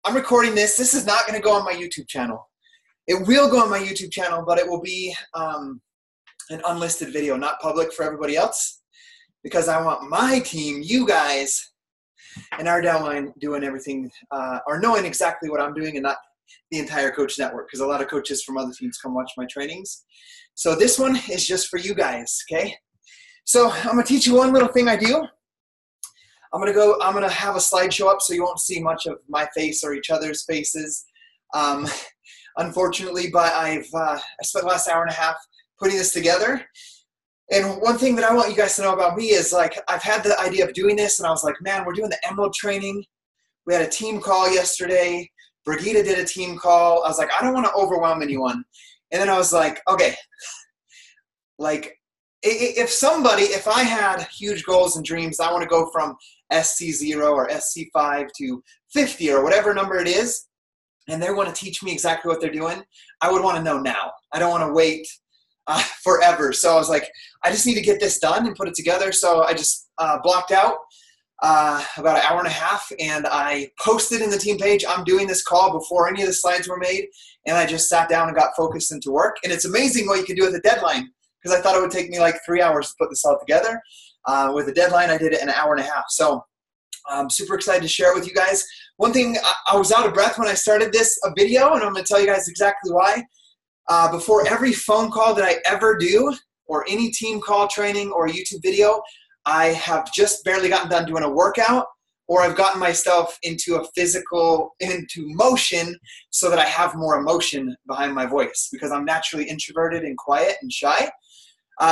I'm recording this. This is not going to go on my YouTube channel. It will go on my YouTube channel, but it will be an unlisted video, not public for everybody else, because I want my team, you guys, and our downline doing everything or knowing exactly what I'm doing and not the entire coach network, because a lot of coaches from other teams come watch my trainings. So this one is just for you guys, okay? So I'm going to teach you one little thing I do. I'm going to have a slideshow up so you won't see much of my face or each other's faces, unfortunately, but I spent the last hour and a half putting this together. And one thing that I want you guys to know about me is, like, I've had the idea of doing this, and I was like, man, we're doing the Emerald training. We had a team call yesterday. Brigitte did a team call. I was like, I don't want to overwhelm anyone. And then I was like, okay, like, if I had huge goals and dreams, I want to go from SC0 or SC5 to 50 or whatever number it is, and they want to teach me exactly what they're doing, I would want to know now. I don't want to wait forever. So I was like, I just need to get this done and put it together. So I just blocked out about an hour and a half, and I posted in the team page, I'm doing this call before any of the slides were made, and I just sat down and got focused into work. And it's amazing what you can do with a deadline, because I thought it would take me like 3 hours to put this all together. With a deadline, I did it in an hour and a half. So I'm super excited to share it with you guys. One thing, I was out of breath when I started this video, and I'm going to tell you guys exactly why. Before every phone call that I ever do, or any team call training or YouTube video, I have just barely gotten done doing a workout, or I've gotten myself into motion so that I have more emotion behind my voice, because I'm naturally introverted and quiet and shy.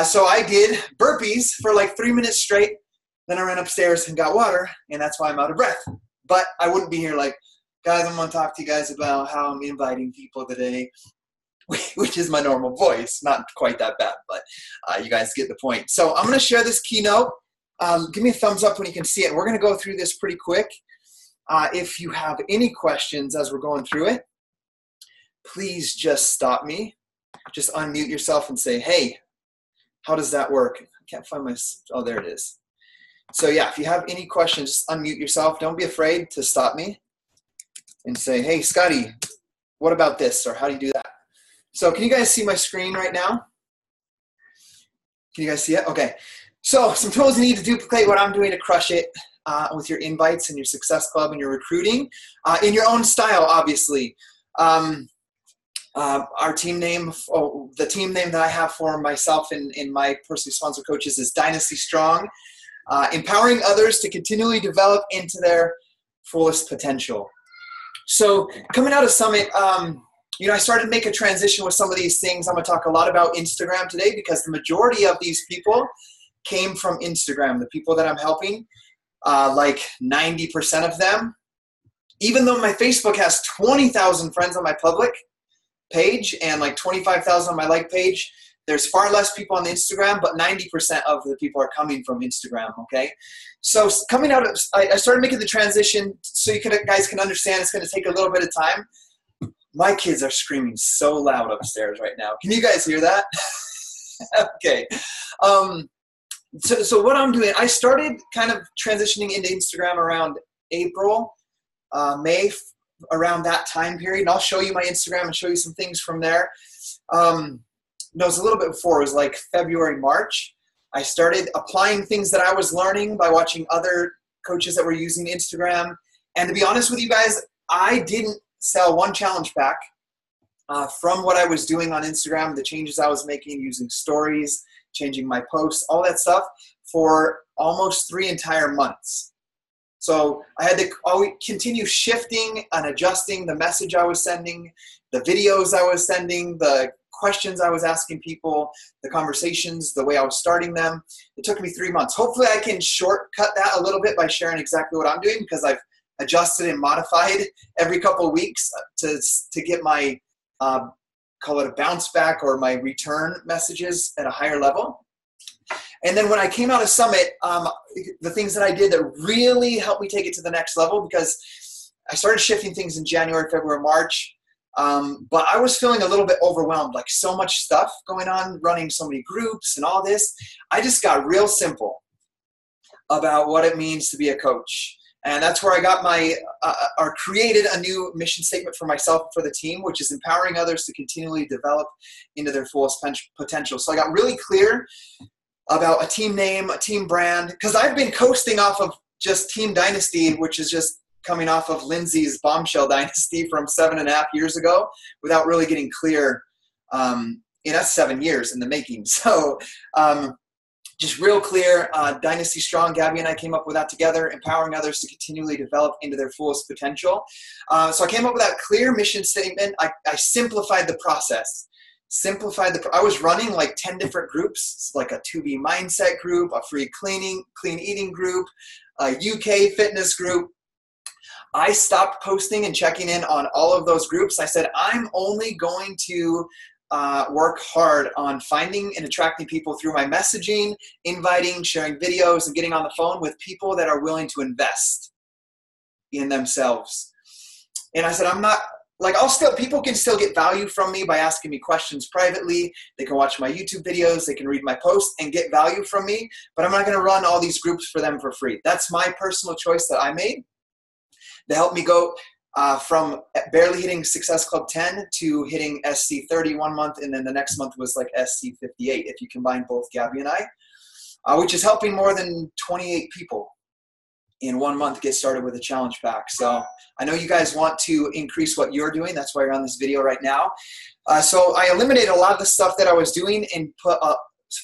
So I did burpees for like 3 minutes straight. Then I ran upstairs and got water, and that's why I'm out of breath. But I wouldn't be here like, guys, I'm going to talk to you guys about how I'm inviting people today, which is my normal voice. Not quite that bad, but you guys get the point. So I'm going to share this keynote. Give me a thumbs up when you can see it. We're going to go through this pretty quick. If you have any questions as we're going through it, please just stop me. Just unmute yourself and say, hey, how does that work? I can't find my, oh, there it is. So yeah, if you have any questions, just unmute yourself. Don't be afraid to stop me and say, hey, Scotty, what about this? Or how do you do that? So can you guys see my screen right now? Can you guys see it? Okay. So some tools you need to duplicate what I'm doing to crush it with your invites and your success club and your recruiting in your own style, obviously. Our team name, the team name that I have for myself and my personally sponsored coaches is Dynasty Strong, empowering others to continually develop into their fullest potential. So coming out of Summit, you know, I started to make a transition with some of these things. I'm going to talk a lot about Instagram today, because the majority of these people came from Instagram. The people that I'm helping, like 90% of them, even though my Facebook has 20,000 friends on my public page and like 25,000 on my like page, there's far less people on Instagram, but 90% of the people are coming from Instagram, okay? So coming out of, I started making the transition so you guys can understand it's going to take a little bit of time. My kids are screaming so loud upstairs right now. Can you guys hear that? Okay. So what I'm doing, I started kind of transitioning into Instagram around April, May, around that time period. And I'll show you my Instagram and show you some things from there. No, it was a little bit before. It was like February, March. I started applying things that I was learning by watching other coaches that were using Instagram. And to be honest with you guys, I didn't sell one challenge pack from what I was doing on Instagram, the changes I was making using stories, changing my posts, all that stuff, for almost 3 entire months. So I had to always continue shifting and adjusting the message I was sending, the videos I was sending, the questions I was asking people, the conversations, the way I was starting them. It took me 3 months. Hopefully I can shortcut that a little bit by sharing exactly what I'm doing, because I've adjusted and modified every couple of weeks to get my, call it a bounce back or my return messages at a higher level. And then when I came out of Summit, the things that I did that really helped me take it to the next level, because I started shifting things in January, February, March, but I was feeling a little bit overwhelmed, like so much stuff going on, running so many groups and all this. I just got real simple about what it means to be a coach. And that's where I got my, or created a new mission statement for myself and for the team, which is empowering others to continually develop into their fullest potential. So I got really clear about a team name, a team brand, because I've been coasting off of just Team Dynasty, which is just coming off of Lindsay's bombshell dynasty from 7.5 years ago without really getting clear. That's 7 years in the making. So just real clear, Dynasty Strong. Gabby and I came up with that together, empowering others to continually develop into their fullest potential. So I came up with that clear mission statement. I simplified the process. I was running like 10 different groups, like a 2B mindset group, a free clean eating group, a UK fitness group. I stopped posting and checking in on all of those groups. I said, I'm only going to work hard on finding and attracting people through my messaging, inviting, sharing videos, and getting on the phone with people that are willing to invest in themselves. And I said, I'm not, like, people can still get value from me by asking me questions privately. They can watch my YouTube videos, they can read my posts and get value from me, but I'm not going to run all these groups for them for free. That's my personal choice that I made to help me go from barely hitting Success Club 10 to hitting SC 30 1 month, and then the next month was like SC 58 if you combine both Gabby and I, which is helping more than 28 people in 1 month get started with a challenge pack. So I know you guys want to increase what you're doing. That's why you're on this video right now. So I eliminated a lot of the stuff that I was doing and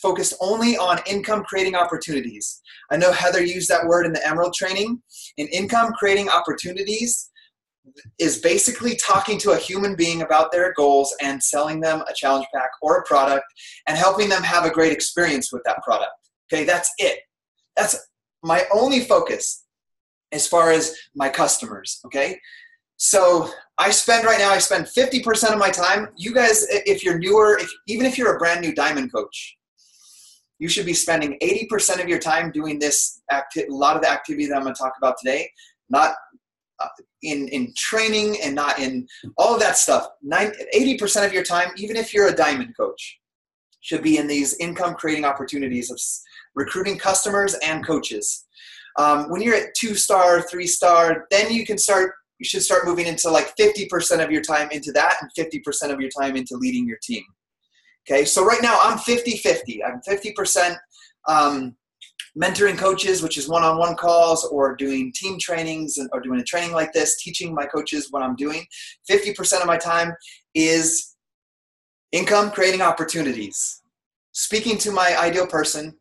focused only on income creating opportunities. I know Heather used that word in the Emerald training. And income creating opportunities is basically talking to a human being about their goals and selling them a challenge pack or a product and helping them have a great experience with that product. Okay, that's it. That's my only focus as far as my customers, okay? So I spend 50% of my time. You guys, if you're newer, even if you're a brand new diamond coach, you should be spending 80% of your time doing this, a lot of the activity that I'm gonna talk about today, not in training and not in all of that stuff. 80% of your time, even if you're a diamond coach, should be in these income creating opportunities of recruiting customers and coaches. When you're at 2-star, 3-star, then you should start moving into like 50% of your time into that and 50% of your time into leading your team. Okay, so right now I'm 50-50. I'm 50% mentoring coaches, which is one-on-one calls or doing team trainings or doing a training like this, teaching my coaches what I'm doing. 50% of my time is income creating opportunities, speaking to my ideal person,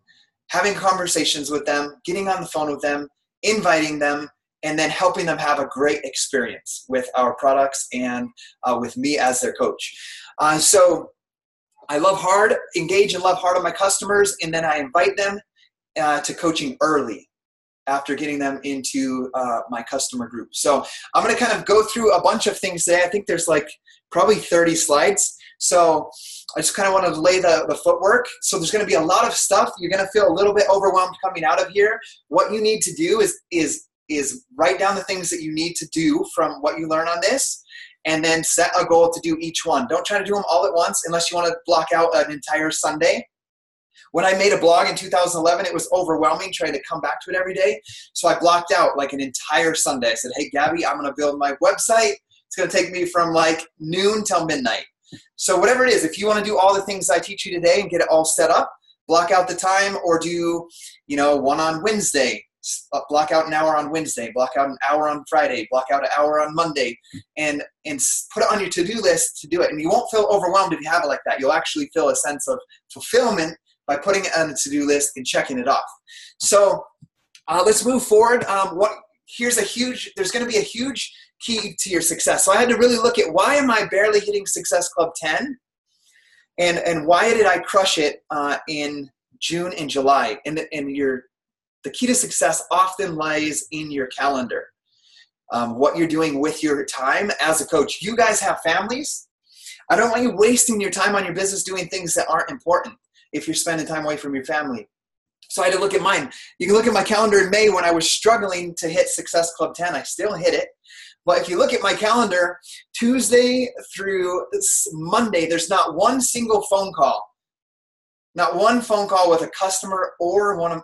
having conversations with them, getting on the phone with them, inviting them, and then helping them have a great experience with our products and with me as their coach. So I engage and love hard on my customers, and then I invite them to coaching early after getting them into my customer group. So I'm going to kind of go through a bunch of things today. I think there's like probably 30 slides. So I just kind of want to lay the footwork. So there's going to be a lot of stuff. You're going to feel a little bit overwhelmed coming out of here. What you need to do is write down the things that you need to do from what you learn on this, and then set a goal to do each one. Don't try to do them all at once unless you want to block out an entire Sunday. When I made a blog in 2011, it was overwhelming trying to come back to it every day. So I blocked out like an entire Sunday. I said, hey, Gabby, I'm going to build my website. It's going to take me from like noon till midnight. So whatever it is, if you want to do all the things I teach you today and get it all set up, block out the time, or do, one on Wednesday. Block out an hour on Wednesday, block out an hour on Friday, block out an hour on Monday, and put it on your to-do list to do it. And you won't feel overwhelmed if you have it like that. You'll actually feel a sense of fulfillment by putting it on the to-do list and checking it off. So let's move forward. There's going to be a huge key to your success. So I had to really look at, why am I barely hitting Success Club 10? And why did I crush it in June and July? The key to success often lies in your calendar. What you're doing with your time as a coach. You guys have families. I don't want you wasting your time on your business doing things that aren't important if you're spending time away from your family. So I had to look at mine. You can look at my calendar in May when I was struggling to hit Success Club 10. I still hit it. But if you look at my calendar, Tuesday through Monday, there's not one single phone call. Not one phone call with a customer or one of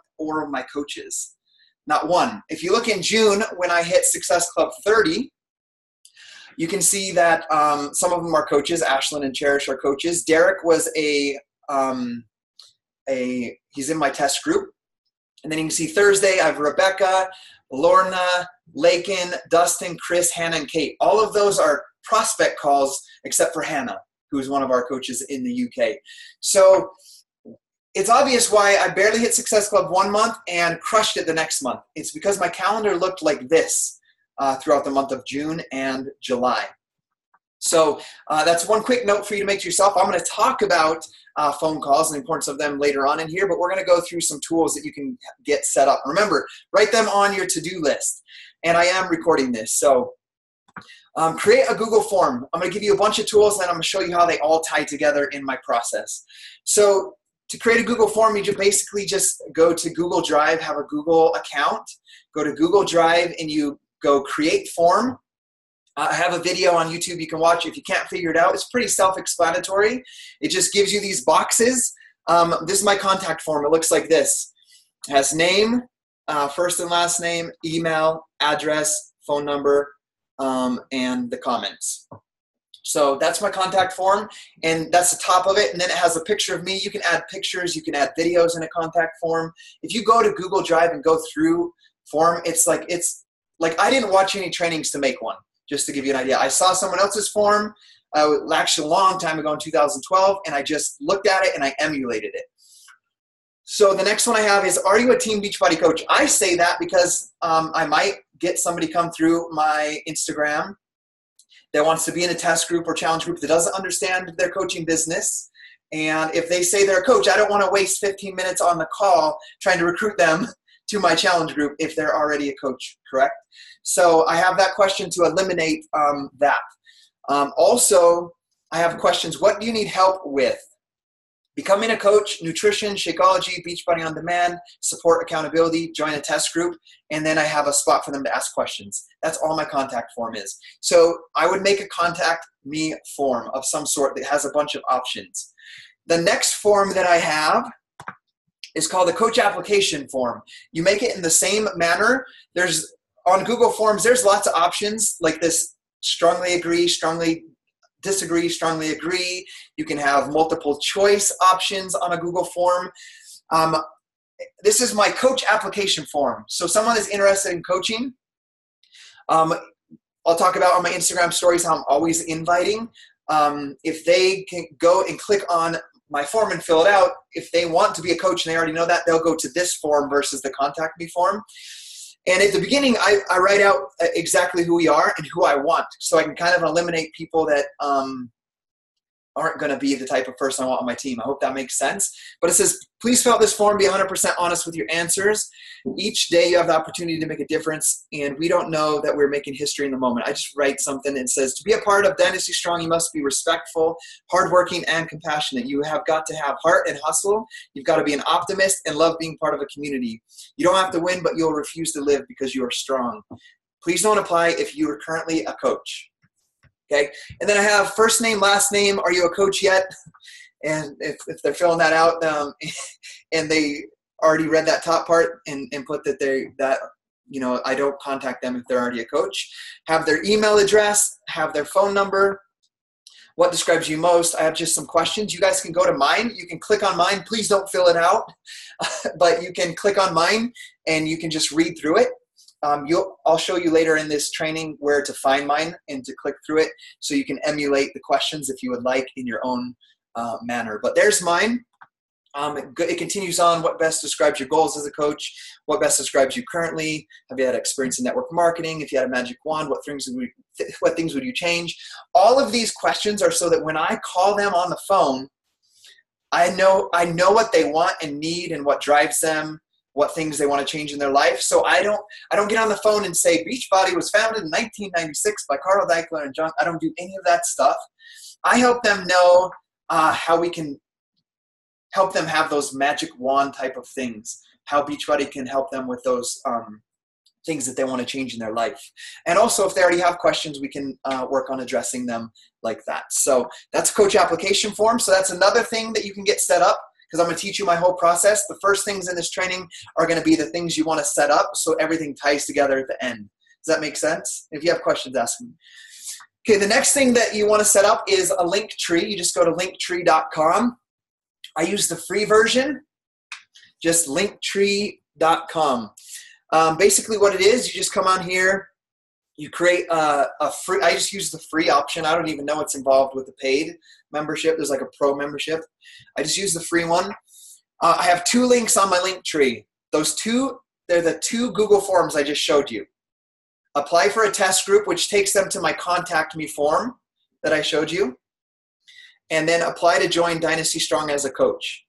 my coaches. not one. If you look in June, when I hit Success Club 30, you can see that some of them are coaches. Ashlyn and Cherish are coaches. Derek was he's in my test group. And then you can see Thursday, I have Rebecca, Lorna, Lakin, Dustin, Chris, Hannah, and Kate. All of those are prospect calls except for Hannah, who's one of our coaches in the UK. So it's obvious why I barely hit Success Club 1 month and crushed it the next month. It's because my calendar looked like this throughout the month of June and July. So that's one quick note for you to make to yourself. I'm going to talk about phone calls and the importance of them later on in here, but we're going to go through some tools that you can get set up. Remember, write them on your to-do list. And I am recording this. So create a Google form. I'm going to give you a bunch of tools and I'm going to show you how they all tie together in my process. So to create a Google form, you basically just go to Google Drive, have a Google account, go to Google Drive and you go create form. I have a video on YouTube you can watch if you can't figure it out. It's pretty self-explanatory. It just gives you these boxes. This is my contact form. It looks like this. It has name, first and last name, email, address, phone number, and the comments. So that's my contact form, and that's the top of it. And then it has a picture of me. You can add pictures. You can add videos in a contact form. If you go to Google Drive and go through form, it's like I didn't watch any trainings to make one. Just to give you an idea, I saw someone else's form actually a long time ago in 2012, and I just looked at it and I emulated it. So the next one I have is, are you a Team Beachbody coach? I say that because I might get somebody come through my Instagram that wants to be in a test group or challenge group that doesn't understand their coaching business. And if they say they're a coach, I don't want to waste 15 minutes on the call trying to recruit them to my challenge group if they're already a coach, correct? So I have that question to eliminate that. Also, I have questions. What do you need help with? Becoming a coach, nutrition, Shakeology, Beachbody on Demand, support, accountability, join a test group, and then I have a spot for them to ask questions. That's all my contact form is. So I would make a contact me form of some sort that has a bunch of options. The next form that I have is called the coach application form. You make it in the same manner. On Google Forms, there's lots of options like this: strongly agree, strongly disagree, strongly agree. You can have multiple choice options on a Google form. This is my coach application form. So someone is interested in coaching. I'll talk about on my Instagram stories how I'm always inviting. If they can go and click on my form and fill it out, if they want to be a coach and they already know that, they'll go to this form versus the contact me form. And at the beginning, I write out exactly who we are and who I want, so I can kind of eliminate people that aren't going to be the type of person I want on my team. I hope that makes sense. But it says, please fill out this form, be 100% honest with your answers. Each day you have the opportunity to make a difference, and we don't know that we're making history in the moment. I just write something and it says, to be a part of Dynasty Strong, you must be respectful, hardworking, and compassionate. You have got to have heart and hustle. You've got to be an optimist and love being part of a community. You don't have to win, but you'll refuse to live because you are strong. Please don't apply if you are currently a coach. Okay, and then I have first name, last name. Are you a coach yet? And if they're filling that out and they already read that top part and put that I don't contact them if they're already a coach. Have their email address, have their phone number. What describes you most? I have just some questions. You guys can go to mine. You can click on mine. Please don't fill it out, but you can click on mine and you can just read through it. I'll show you later in this training where to find mine and to click through it so you can emulate the questions if you would like in your own manner. But there's mine. It continues on. What best describes your goals as a coach? What best describes you currently? Have you had experience in network marketing? If you had a magic wand, what things would you change? All of these questions are so that when I call them on the phone, I know what they want and need and what drives them, what things they want to change in their life. So I don't get on the phone and say Beachbody was founded in 1996 by Carl Deichler and John. I don't do any of that stuff. I help them know how we can help them have those magic wand type of things, how Beachbody can help them with those things that they want to change in their life. And also if they already have questions, we can work on addressing them like that. So that's a coach application form. So that's another thing that you can get set up, because I'm going to teach you my whole process. The first things in this training are going to be the things you want to set up so everything ties together at the end. Does that make sense? If you have questions, ask me. Okay, the next thing that you want to set up is a link tree. You just go to linktree.com. I use the free version, just linktree.com. Basically what it is, you just come on here, you create a free, I just use the free option. I don't even know what's involved with the paid membership. There's like a pro membership. I just use the free one. I have 2 links on my link tree. Those 2, they're the 2 Google Forms I just showed you. Apply for a test group, which takes them to my contact me form that I showed you. And then apply to join Dynasty Strong as a coach.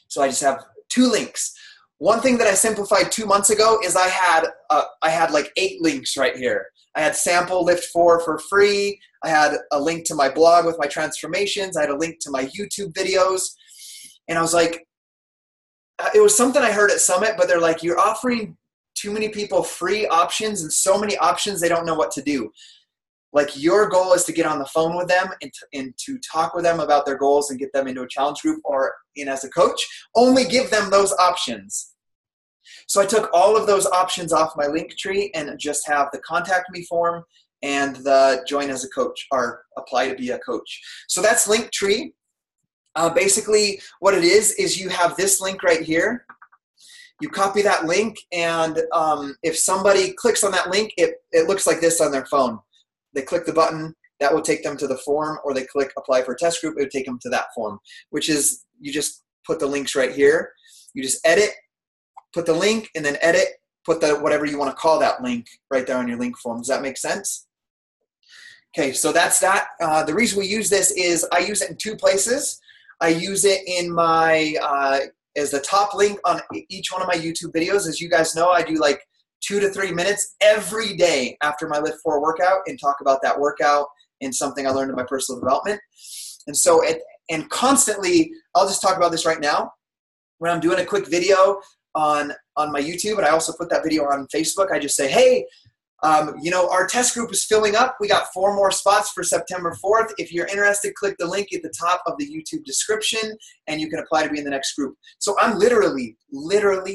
So I just have 2 links. One thing that I simplified 2 months ago is I had like 8 links right here. I had sample lift 4 for free. I had a link to my blog with my transformations. I had a link to my YouTube videos. And I was like, it was something I heard at Summit, but they're like, you're offering too many people free options and so many options they don't know what to do. Like your goal is to get on the phone with them and to talk with them about their goals and get them into a challenge group or in as a coach. Only give them those options. So I took all of those options off my link tree and just have the contact me form and the join as a coach or apply to be a coach. So that's Linktree. Basically what it is you have this link right here. You copy that link, and if somebody clicks on that link, it looks like this on their phone. They click the button, that will take them to the form, or they click apply for a test group, it would take them to that form, which is you just put the links right here. You just edit, put the link, and then edit, put the whatever you want to call that link right there on your link form. Does that make sense? Okay, so that's that. The reason we use this is I use it in 2 places. I use it in my as the top link on each one of my YouTube videos. As you guys know, I do like 2 to 3 minutes every day after my Lift 4 workout and talk about that workout and something I learned in my personal development. And so, and constantly, I'll just talk about this right now. When I'm doing a quick video on my YouTube, and I also put that video on Facebook, I just say, hey, you know, our test group is filling up. We got 4 more spots for September 4th. If you're interested, click the link at the top of the YouTube description and you can apply to be in the next group. So I'm literally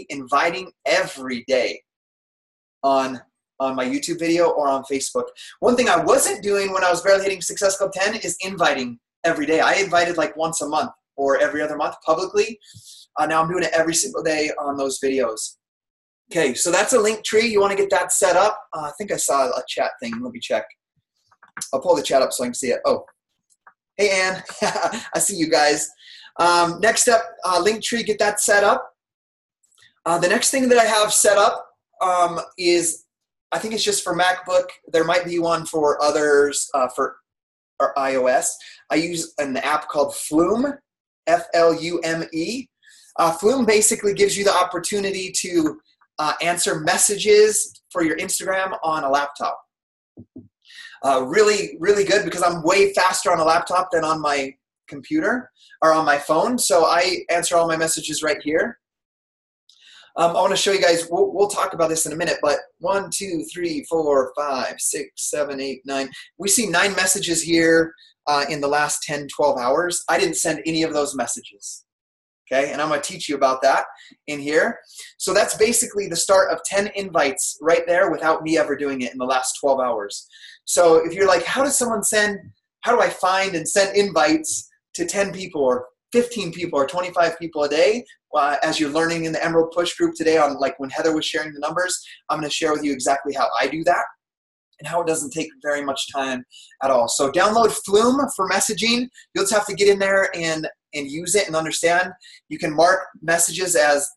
inviting every day on my YouTube video or on Facebook. One thing I wasn't doing when I was barely hitting Success Club 10 is inviting every day. I invited like once a month or every other month publicly. Now I'm doing it every single day on those videos. Okay, so that's a link tree. You want to get that set up. I think I saw a chat thing. Let me check. I'll pull the chat up so I can see it. Oh, hey, Ann. I see you guys. Next up, link tree, get that set up. The next thing that I have set up is, I think it's just for MacBook. There might be one for others for iOS. I use an app called Flume, F-L-U-M-E. Flume basically gives you the opportunity to answer messages for your Instagram on a laptop. Really, really good because I'm way faster on a laptop than on my computer or on my phone. So I answer all my messages right here. I want to show you guys, we'll talk about this in a minute, but 1, 2, 3, 4, 5, 6, 7, 8, 9. We see 9 messages here in the last 10, 12 hours. I didn't send any of those messages. Okay, and I'm going to teach you about that in here. So that's basically the start of 10 invites right there without me ever doing it in the last 12 hours. So if you're like, how do I find and send invites to 10 people or 15 people or 25 people a day? As you're learning in the Emerald Push group today on like when Heather was sharing the numbers, I'm going to share with you exactly how I do that and how it doesn't take very much time at all. So download Flume for messaging. You'll just have to get in there and use it and understand. You can mark messages as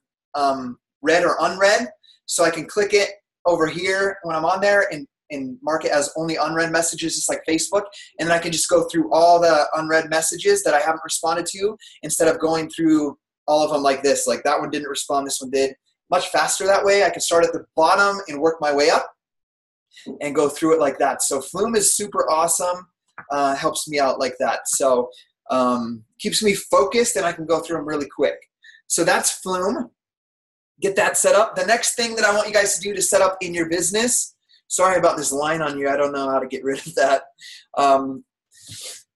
read or unread. So I can click it over here when I'm on there and mark it as only unread messages, just like Facebook. And then I can just go through all the unread messages that I haven't responded to instead of going through all of them like this. Like that one didn't respond, this one did. Much faster that way. I can start at the bottom and work my way up and go through it like that. So Flume is super awesome. Helps me out like that. So keeps me focused and I can go through them really quick. So that's Flume. Get that set up. The next thing that I want you guys to do to set up in your business, sorry about this line on you. I don't know how to get rid of that.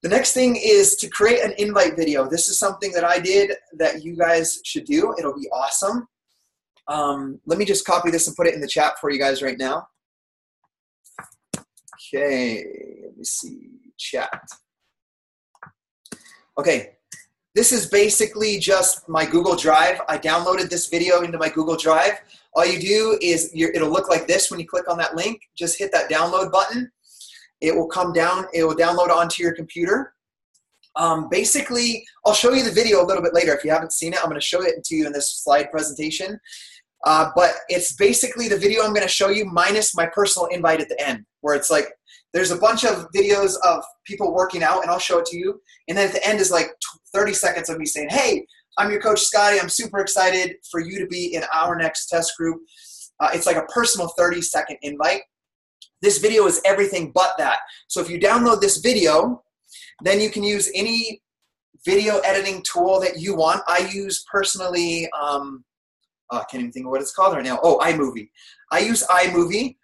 The next thing is to create an invite video. This is something that I did that you guys should do. It'll be awesome. Let me just copy this and put it in the chat for you guys right now. Okay, let me see, chat. Okay, this is basically just my Google Drive. I downloaded this video into my Google Drive. All you do is, it'll look like this when you click on that link. Just hit that download button. It will come down, it will download onto your computer. Basically, I'll show you the video a little bit later. If you haven't seen it, I'm gonna show it to you in this slide presentation. But it's basically the video I'm gonna show you minus my personal invite at the end, where it's like, there's a bunch of videos of people working out, and I'll show it to you. And then at the end is like 30 seconds of me saying, hey, I'm your coach, Scotty. I'm super excited for you to be in our next test group. It's like a personal 30-second invite. This video is everything but that. So if you download this video, then you can use any video editing tool that you want. I use personally, I can't even think of what it's called right now. Oh, iMovie. I use iMovie.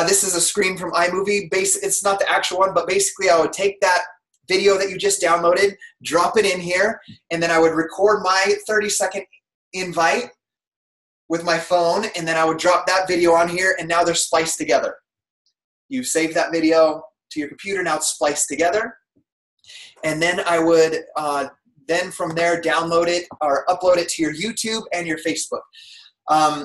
This is a screen from iMovie. It's not the actual one, but basically I would take that video that you just downloaded, drop it in here, and then I would record my 30-second invite with my phone, and then I would drop that video on here, and now they're spliced together. You save that video to your computer, now it's spliced together. And then I would, then from there, download it or upload it to your YouTube and your Facebook.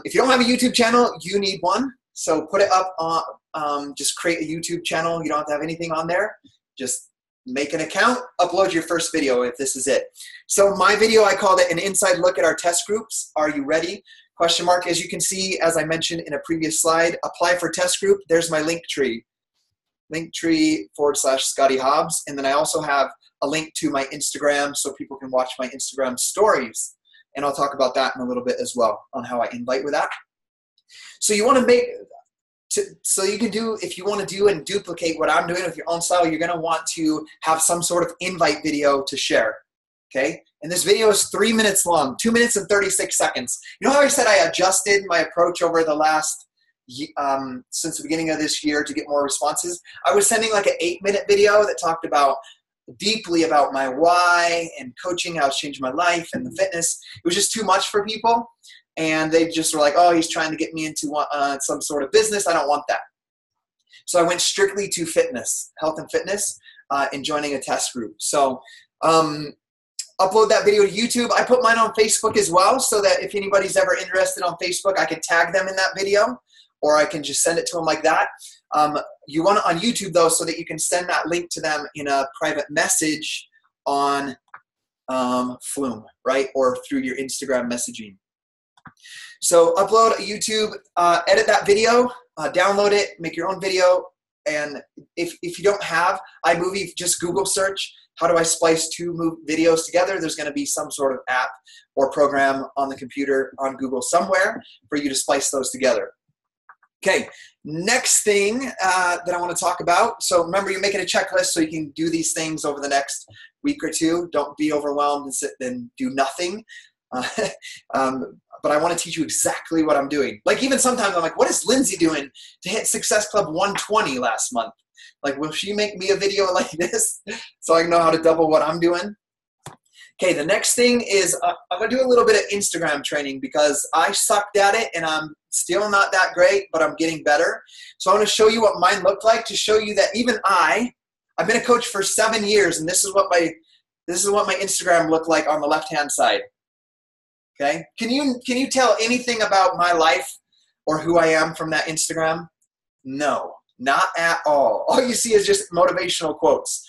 If you don't have a YouTube channel, you need one. So put it up on, just create a YouTube channel. You don't have to have anything on there. Just make an account, upload your first video if this is it. So my video, I called it an inside look at our test groups. Are you ready? Question mark. As you can see, as I mentioned in a previous slide, apply for test group. There's my link tree. Linktree/Scotty Hobbs. And then I also have a link to my Instagram so people can watch my Instagram stories. And I'll talk about that in a little bit as well on how I invite with that. So you want to make, so you can do, if you want to do and duplicate what I'm doing with your own style, you're going to want to have some sort of invite video to share. Okay. And this video is 3 minutes long, 2 minutes and 36 seconds. You know how I said I adjusted my approach over the last, since the beginning of this year to get more responses? I was sending like an 8-minute video that talked about deeply about my why and coaching, how it's changed my life and the fitness. It was just too much for people. And they just were like, oh, he's trying to get me into some sort of business. I don't want that. So I went strictly to fitness, health and fitness, and joining a test group. So upload that video to YouTube. I put mine on Facebook as well, so that if anybody's ever interested on Facebook, I can tag them in that video, or I can just send it to them like that. You want it on YouTube, though, so that you can send that link to them in a private message on Flume, right? Or through your Instagram messaging. So upload a YouTube, edit that video, download it, make your own video. And if you don't have iMovie, just Google search, how do I splice two videos together? There's going to be some sort of app or program on the computer on Google somewhere for you to splice those together. Okay, next thing that I want to talk about. So remember, you're making a checklist so you can do these things over the next week or two. Don't be overwhelmed and sit and do nothing. But I want to teach you exactly what I'm doing. Like, even sometimes I'm like, what is Lindsay doing to hit Success Club 120 last month? Like, will she make me a video like this so I know how to double what I'm doing? Okay, the next thing is I'm going to do a little bit of Instagram training because I sucked at it and I'm still not that great, but I'm getting better. So I want to show you what mine looked like to show you that even I've been a coach for 7 years, and this is what my Instagram looked like on the left-hand side. Okay, can you tell anything about my life or who I am from that Instagram? No, not at all. All you see is just motivational quotes.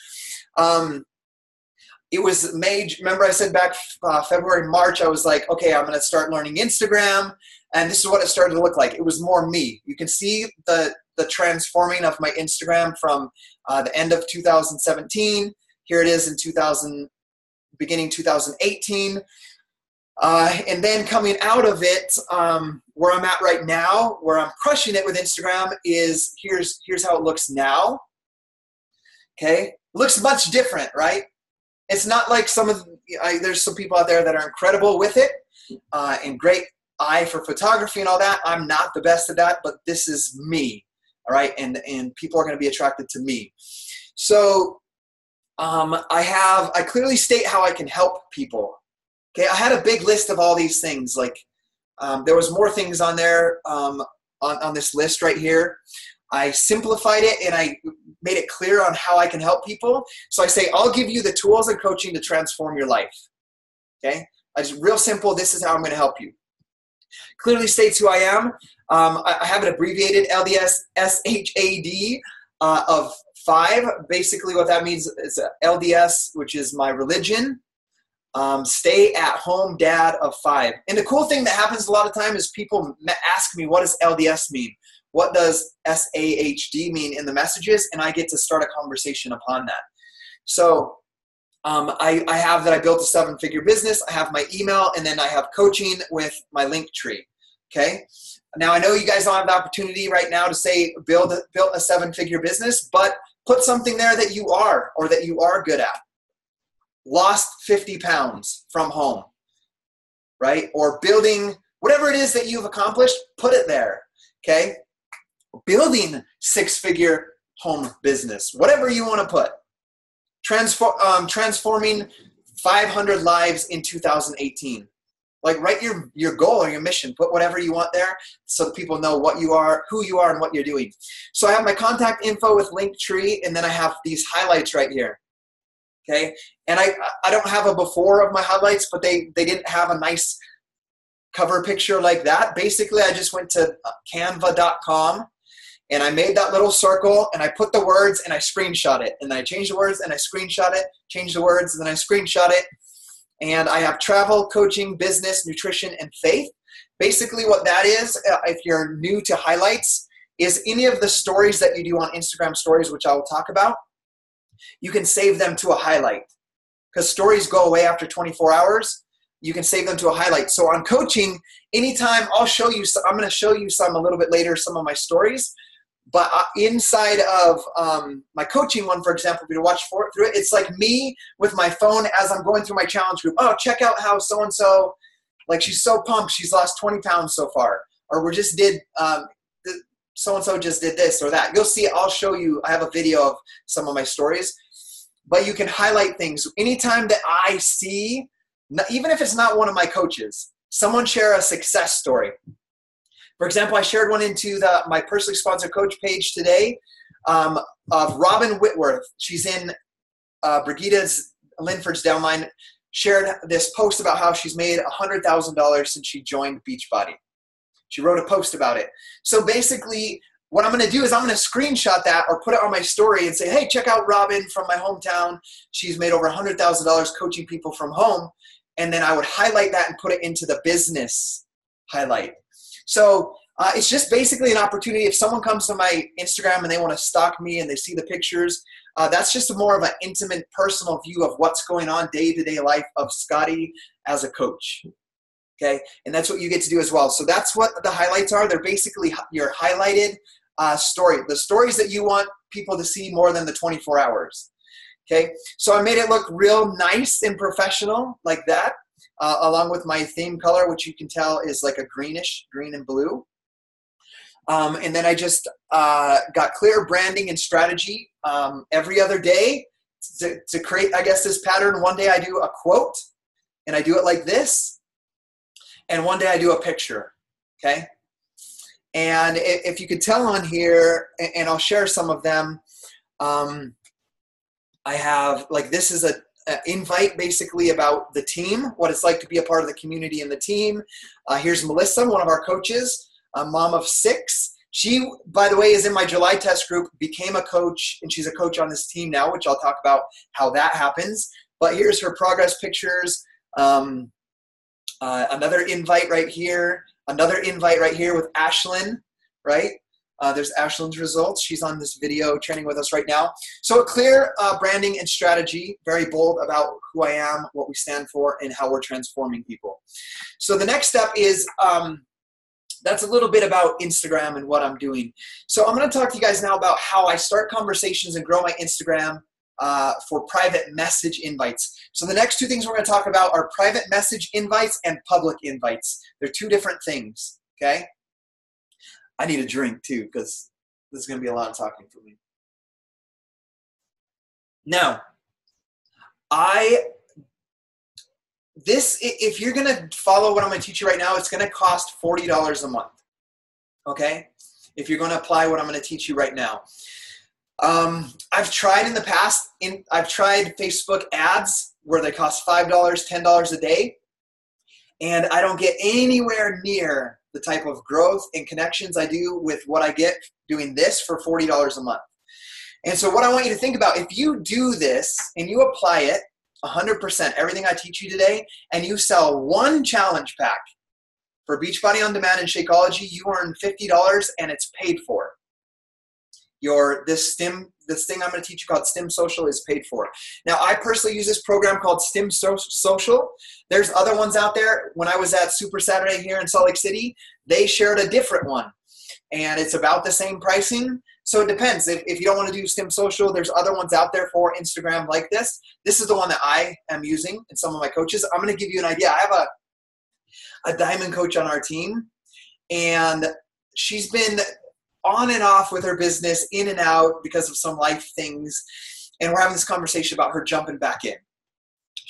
It was May. Remember I said back February, March, I was like, okay, I'm going to start learning Instagram. And this is what it started to look like. It was more me. You can see the transforming of my Instagram from the end of 2017. Here it is in beginning 2018. And then coming out of it, where I'm at right now, where I'm crushing it with Instagram is here's how it looks now. Okay, it looks much different, right? It's not like there's some people out there that are incredible with it and great eye for photography and all that. I'm not the best at that, but this is me, all right? And people are going to be attracted to me. So I clearly state how I can help people. Okay, I had a big list of all these things. Like there was more things on there on this list right here. I simplified it and I made it clear on how I can help people. So I say, I'll give you the tools and coaching to transform your life. Okay, real simple. This is how I'm going to help you. Clearly states who I am. I have it abbreviated LDS SHAD of 5. Basically what that means is LDS, which is my religion. Stay at home dad of 5. And the cool thing that happens a lot of time is people ask me, what does LDS mean? What does SAHD mean in the messages? And I get to start a conversation upon that. So I have that I built a 7-figure business. I have my email, and then I have coaching with my link tree. Okay. Now I know you guys don't have the opportunity right now to say build a 7-figure business, but put something there that you are or that you are good at. Lost 50 pounds from home, right? Or building whatever it is that you've accomplished, put it there. Okay. Building 6-figure home business, whatever you want to put. Transforming 500 lives in 2018. Like write your goal or your mission, put whatever you want there so that people know what you are, who you are, and what you're doing. So I have my contact info with Linktree, and then I have these highlights right here. Okay, and I don't have a before of my highlights, but they didn't have a nice cover picture like that. Basically, I just went to canva.com and I made that little circle and I put the words and I screenshot it. And then I changed the words and I screenshot it, changed the words, and then I screenshot it. And I have travel, coaching, business, nutrition, and faith. Basically what that is, if you're new to highlights, is any of the stories that you do on Instagram stories, which I will talk about, you can save them to a highlight. Because stories go away after 24 hours. You can save them to a highlight. So on coaching, anytime I'll show you, I'm going to show you some a little bit later, some of my stories. But inside of my coaching one, for example, if you watch through it, it's like me with my phone as I'm going through my challenge group. Oh, check out how so-and-so, like she's so pumped. She's lost 20 pounds so far. Or we just did, so-and-so just did this or that. You'll see, I'll show you, I have a video of some of my stories. But you can highlight things. Anytime that I see, even if it's not one of my coaches, someone share a success story. For example, I shared one into my personally sponsored coach page today of Robin Whitworth. She's in Brigida's Linford's downline. Shared this post about how she's made $100,000 since she joined Beachbody. She wrote a post about it. So basically, what I'm going to do is I'm going to screenshot that or put it on my story and say, hey, check out Robin from my hometown. She's made over $100,000 coaching people from home. And then I would highlight that and put it into the business highlight. So it's just basically an opportunity. If someone comes to my Instagram and they want to stalk me and they see the pictures, that's just more of an intimate, personal view of what's going on day-to-day life of Scotty as a coach. Okay, and that's what you get to do as well. So that's what the highlights are. They're basically your highlighted story, the stories that you want people to see more than the 24 hours. Okay, so I made it look real nice and professional like that. Along with my theme color, which you can tell is like a greenish, green and blue. And then I just got clear branding and strategy every other day to create, I guess, this pattern. One day I do a quote, and I do it like this. And one day I do a picture, okay? And if you could tell on here, and I'll share some of them, I have, like, this is an invite basically about the team, what it's like to be a part of the community and the team. Here's Melissa, one of our coaches, a mom of 6. She, by the way, is in my July test group, became a coach, and she's a coach on this team now, which I'll talk about how that happens. But here's her progress pictures. Another invite right here. Another invite right here with Ashlyn, right? There's Ashlyn's results. She's on this video training with us right now. So a clear branding and strategy, very bold about who I am, what we stand for, and how we're transforming people. So the next step is, that's a little bit about Instagram and what I'm doing. So I'm going to talk to you guys now about how I start conversations and grow my Instagram for private message invites. So the next 2 things we're going to talk about are private message invites and public invites. They're 2 different things, okay? I need a drink too, because this is going to be a lot of talking for me. Now, If you're gonna follow what I'm gonna teach you right now, it's gonna cost $40 a month, okay? If you're gonna apply what I'm gonna teach you right now. I've tried in the past, I've tried Facebook ads where they cost $5, $10 a day, and I don't get anywhere near the type of growth and connections I do with what I get doing this for $40 a month. And so what I want you to think about, if you do this and you apply it 100%, everything I teach you today, and you sell one challenge pack for Beachbody On Demand and Shakeology, you earn $50 and it's paid for. This thing I'm going to teach you called Stim Social is paid for. Now, I personally use this program called Stim Social. There's other ones out there. When I was at Super Saturday here in Salt Lake City, they shared a different one, and it's about the same pricing. So it depends. If you don't want to do Stim Social, there's other ones out there for Instagram like this. This is the one that I am using and some of my coaches. I'm going to give you an idea. I have a diamond coach on our team, and she's been on and off with her business, in and out because of some life things. And we're having this conversation about her jumping back in.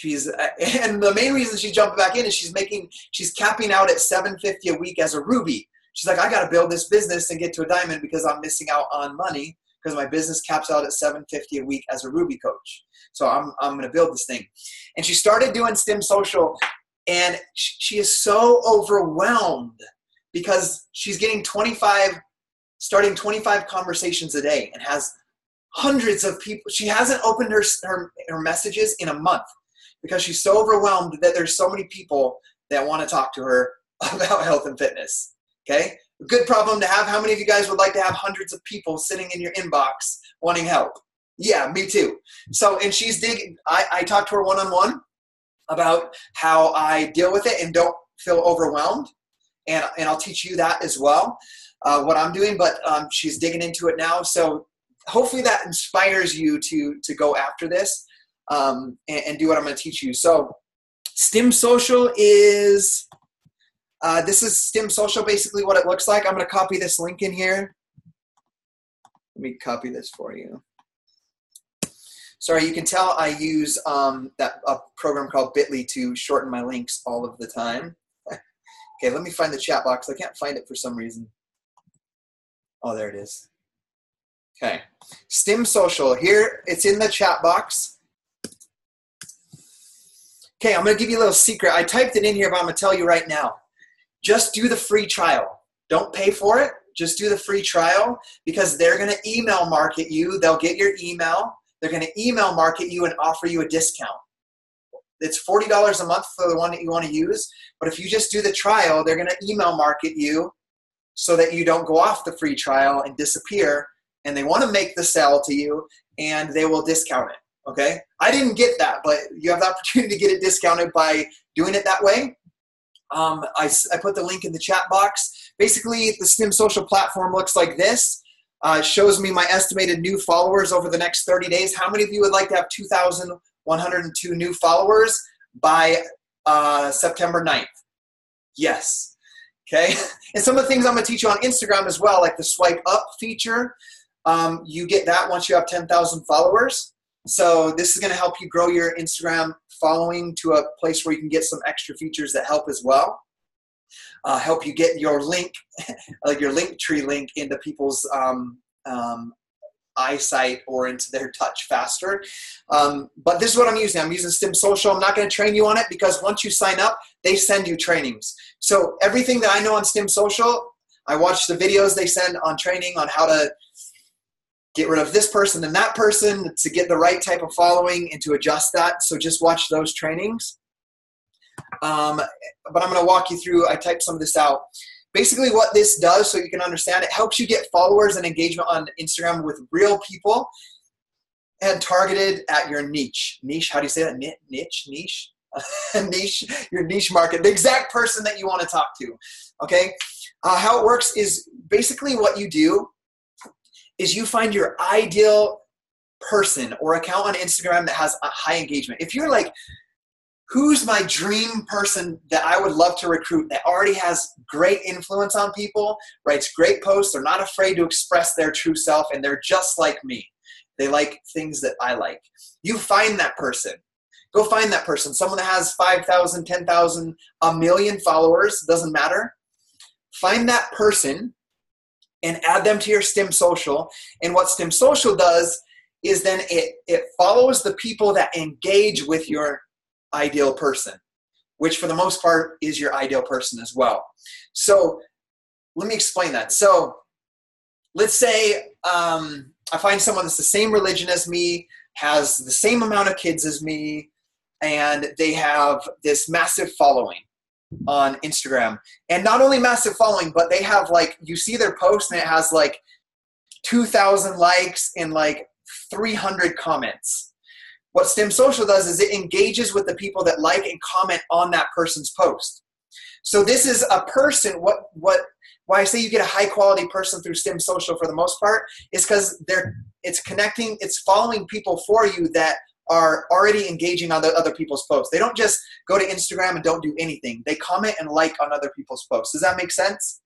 And the main reason she's jumping back in is she's capping out at $750 a week as a Ruby. She's like, I got to build this business and get to a diamond because I'm missing out on money because my business caps out at $750 a week as a Ruby coach. So I'm going to build this thing. And she started doing Stim Social, and she is so overwhelmed because she's getting 25 conversations a day and has hundreds of people. She hasn't opened her messages in a month because she's so overwhelmed that there's so many people that want to talk to her about health and fitness. Okay? A good problem to have. How many of you guys would like to have hundreds of people sitting in your inbox wanting help? Yeah, me too. So, and she's digging. I talked to her one-on-one about how I deal with it and don't feel overwhelmed. And I'll teach you that as well. What I'm doing, but she's digging into it now. So hopefully that inspires you to go after this and do what I'm going to teach you. So Stim Social is, this is Stim Social, basically what it looks like. I'm going to copy this link in here. Let me copy this for you. Sorry, you can tell I use a program called Bitly to shorten my links all of the time. Okay, let me find the chat box. I can't find it for some reason. Oh, there it is. Okay. Stim Social. Here, it's in the chat box. Okay, I'm going to give you a little secret. I typed it in here, but I'm going to tell you right now. Just do the free trial. Don't pay for it. Just do the free trial because they're going to email market you. They'll get your email. They're going to email market you and offer you a discount. It's $40 a month for the one that you want to use. But if you just do the trial, they're going to email market you so that you don't go off the free trial and disappear, and they want to make the sale to you, and they will discount it, okay? I didn't get that, but you have the opportunity to get it discounted by doing it that way. I put the link in the chat box. Basically, the Stim Social platform looks like this. It shows me my estimated new followers over the next 30 days. How many of you would like to have 2,102 new followers by September 9th? Yes. Okay, and some of the things I'm going to teach you on Instagram as well, like the swipe up feature. You get that once you have 10,000 followers. So this is going to help you grow your Instagram following to a place where you can get some extra features that help as well. Help you get your link, like your Linktree link into people's eyesight or into their touch faster. But this is what I'm using. I'm using Stim Social. I'm not going to train you on it because once you sign up, they send you trainings. So everything that I know on Stim Social, I watch the videos they send on training on how to get rid of this person and that person to get the right type of following and to adjust that. So just watch those trainings. But I'm going to walk you through. I typed some of this out. Basically what this does, so you can understand, it helps you get followers and engagement on Instagram with real people and targeted at your niche. Niche, how do you say that? Niche? Niche, your niche market, the exact person that you want to talk to, okay? How it works is basically what you do is you find your ideal person or account on Instagram that has a high engagement. If you're like, who's my dream person that I would love to recruit that already has great influence on people, writes great posts, they're not afraid to express their true self, and they're just like me. They like things that I like. You find that person. Go find that person. Someone that has 5,000, 10,000, a million followers, doesn't matter. Find that person and add them to your Stim Social. And what Stim Social does is then it follows the people that engage with your ideal person, which for the most part is your ideal person as well. So let me explain that. So let's say I find someone that's the same religion as me, has the same amount of kids as me, and they have this massive following on Instagram. And not only massive following, but they have like, you see their post and it has like 2,000 likes and like 300 comments. What Stim Social does is it engages with the people that like and comment on that person's post. So this is a person, why I say you get a high quality person through Stim Social for the most part is because it's following people for you that are already engaging on the other people's posts. They don't just go to Instagram and don't do anything. They comment and like on other people's posts. Does that make sense?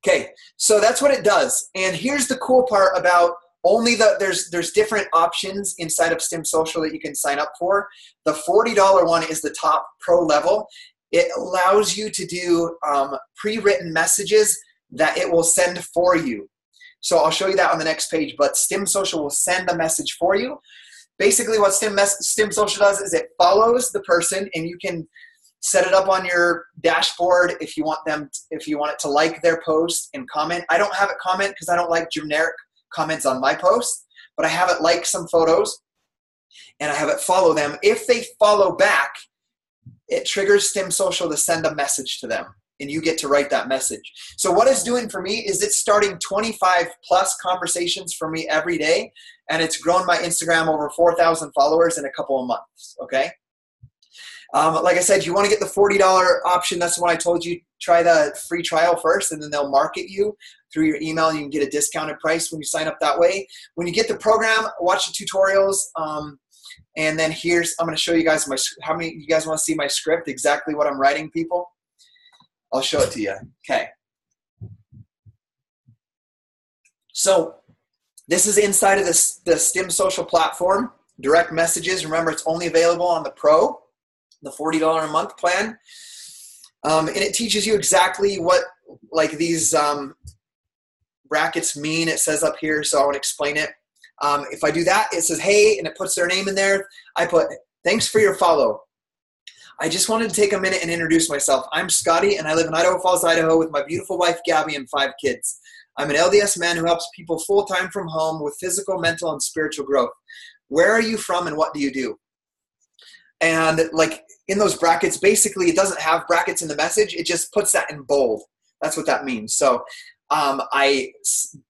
Okay, so that's what it does. And here's the cool part about there's different options inside of Stim Social that you can sign up for. The $40 one is the top pro level. It allows you to do pre-written messages that it will send for you. So I'll show you that on the next page, but Stim Social will send a message for you. Basically what Stim Social does is it follows the person, and you can set it up on your dashboard if you want it to like their post and comment. I don't have it comment because I don't like generic comments on my post, but I have it like some photos and I have it follow them. If they follow back, it triggers Stim Social to send a message to them, and you get to write that message. So what it's doing for me is it's starting 25 plus conversations for me every day, and it's grown my Instagram over 4,000 followers in a couple of months, okay? Like I said, you want to get the $40 option. That's the one I told you. Try the free trial first, and then they'll market you through your email, and you can get a discounted price when you sign up that way. When you get the program, watch the tutorials. And then I'm going to show you guys how many you guys want to see my script, exactly what I'm writing, people? I'll show it to you. Okay. So this is inside of the Stim Social platform, direct messages. Remember, it's only available on the Pro, the $40 a month plan. And it teaches you exactly what like these brackets mean. It says up here, so I want to explain it. If I do that, it says, hey, and it puts their name in there. I put, thanks for your follow. I just wanted to take a minute and introduce myself. I'm Scotty, and I live in Idaho Falls, Idaho with my beautiful wife, Gabby, and 5 kids. I'm an LDS man who helps people full-time from home with physical, mental, and spiritual growth. Where are you from, and what do you do? And like in those brackets, basically it doesn't have brackets in the message. It just puts that in bold. That's what that means. So I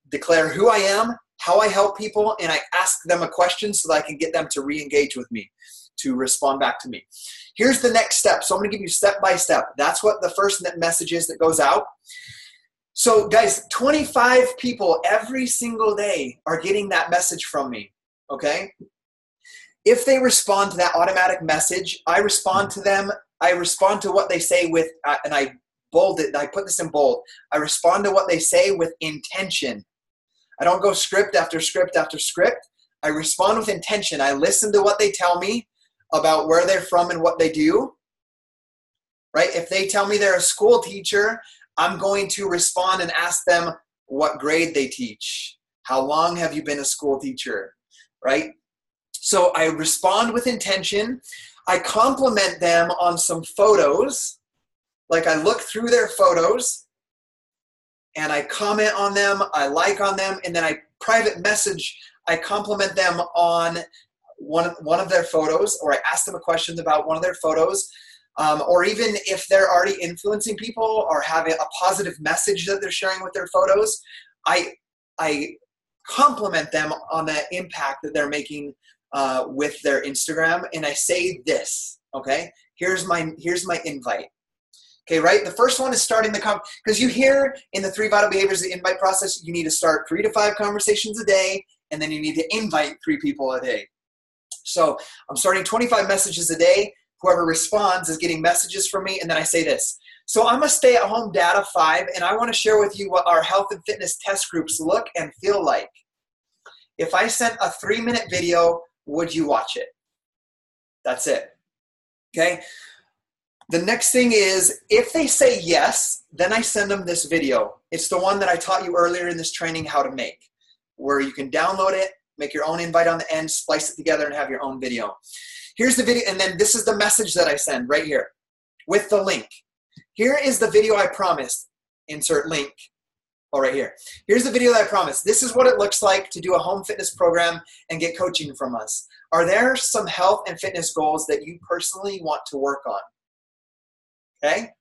declare who I am, how I help people, and I ask them a question so that I can get them to re-engage with me, to respond back to me. Here's the next step. So I'm going to give you step by step. That's what the first message is that goes out. So guys, 25 people every single day are getting that message from me, okay? If they respond to that automatic message, I respond to them. I respond to what they say with, and I bold it, I put this in bold. I respond to what they say with intention. I don't go script after script after script. I respond with intention. I listen to what they tell me about where they're from and what they do, right? If they tell me they're a school teacher, I'm going to respond and ask them what grade they teach. How long have you been a school teacher, right? So I respond with intention. I compliment them on some photos. Like I look through their photos and I comment on them, I like on them, and then I private message, I compliment them on one of their photos, or I ask them a question about one of their photos, or even if they're already influencing people or having a positive message that they're sharing with their photos, I compliment them on the impact that they're making with their Instagram, and I say this, okay? Here's my invite. Okay, right? The first one is starting the because you hear in the 3 vital behaviors, the invite process, you need to start 3 to 5 conversations a day, and then you need to invite 3 people a day. So I'm starting 25 messages a day. Whoever responds is getting messages from me, and then I say this. So I'm a stay-at-home dad of 5, and I want to share with you what our health and fitness test groups look and feel like. If I sent a 3-minute video, would you watch it? That's it. Okay. The next thing is, if they say yes, then I send them this video. It's the one that I taught you earlier in this training how to make, where you can download it, make your own invite on the end, splice it together, and have your own video. Here's the video, and then this is the message that I send right here with the link. Here is the video I promised. Insert link. Oh, right here. Here's the video that I promised. This is what it looks like to do a home fitness program and get coaching from us. Are there some health and fitness goals that you personally want to work on? Okay.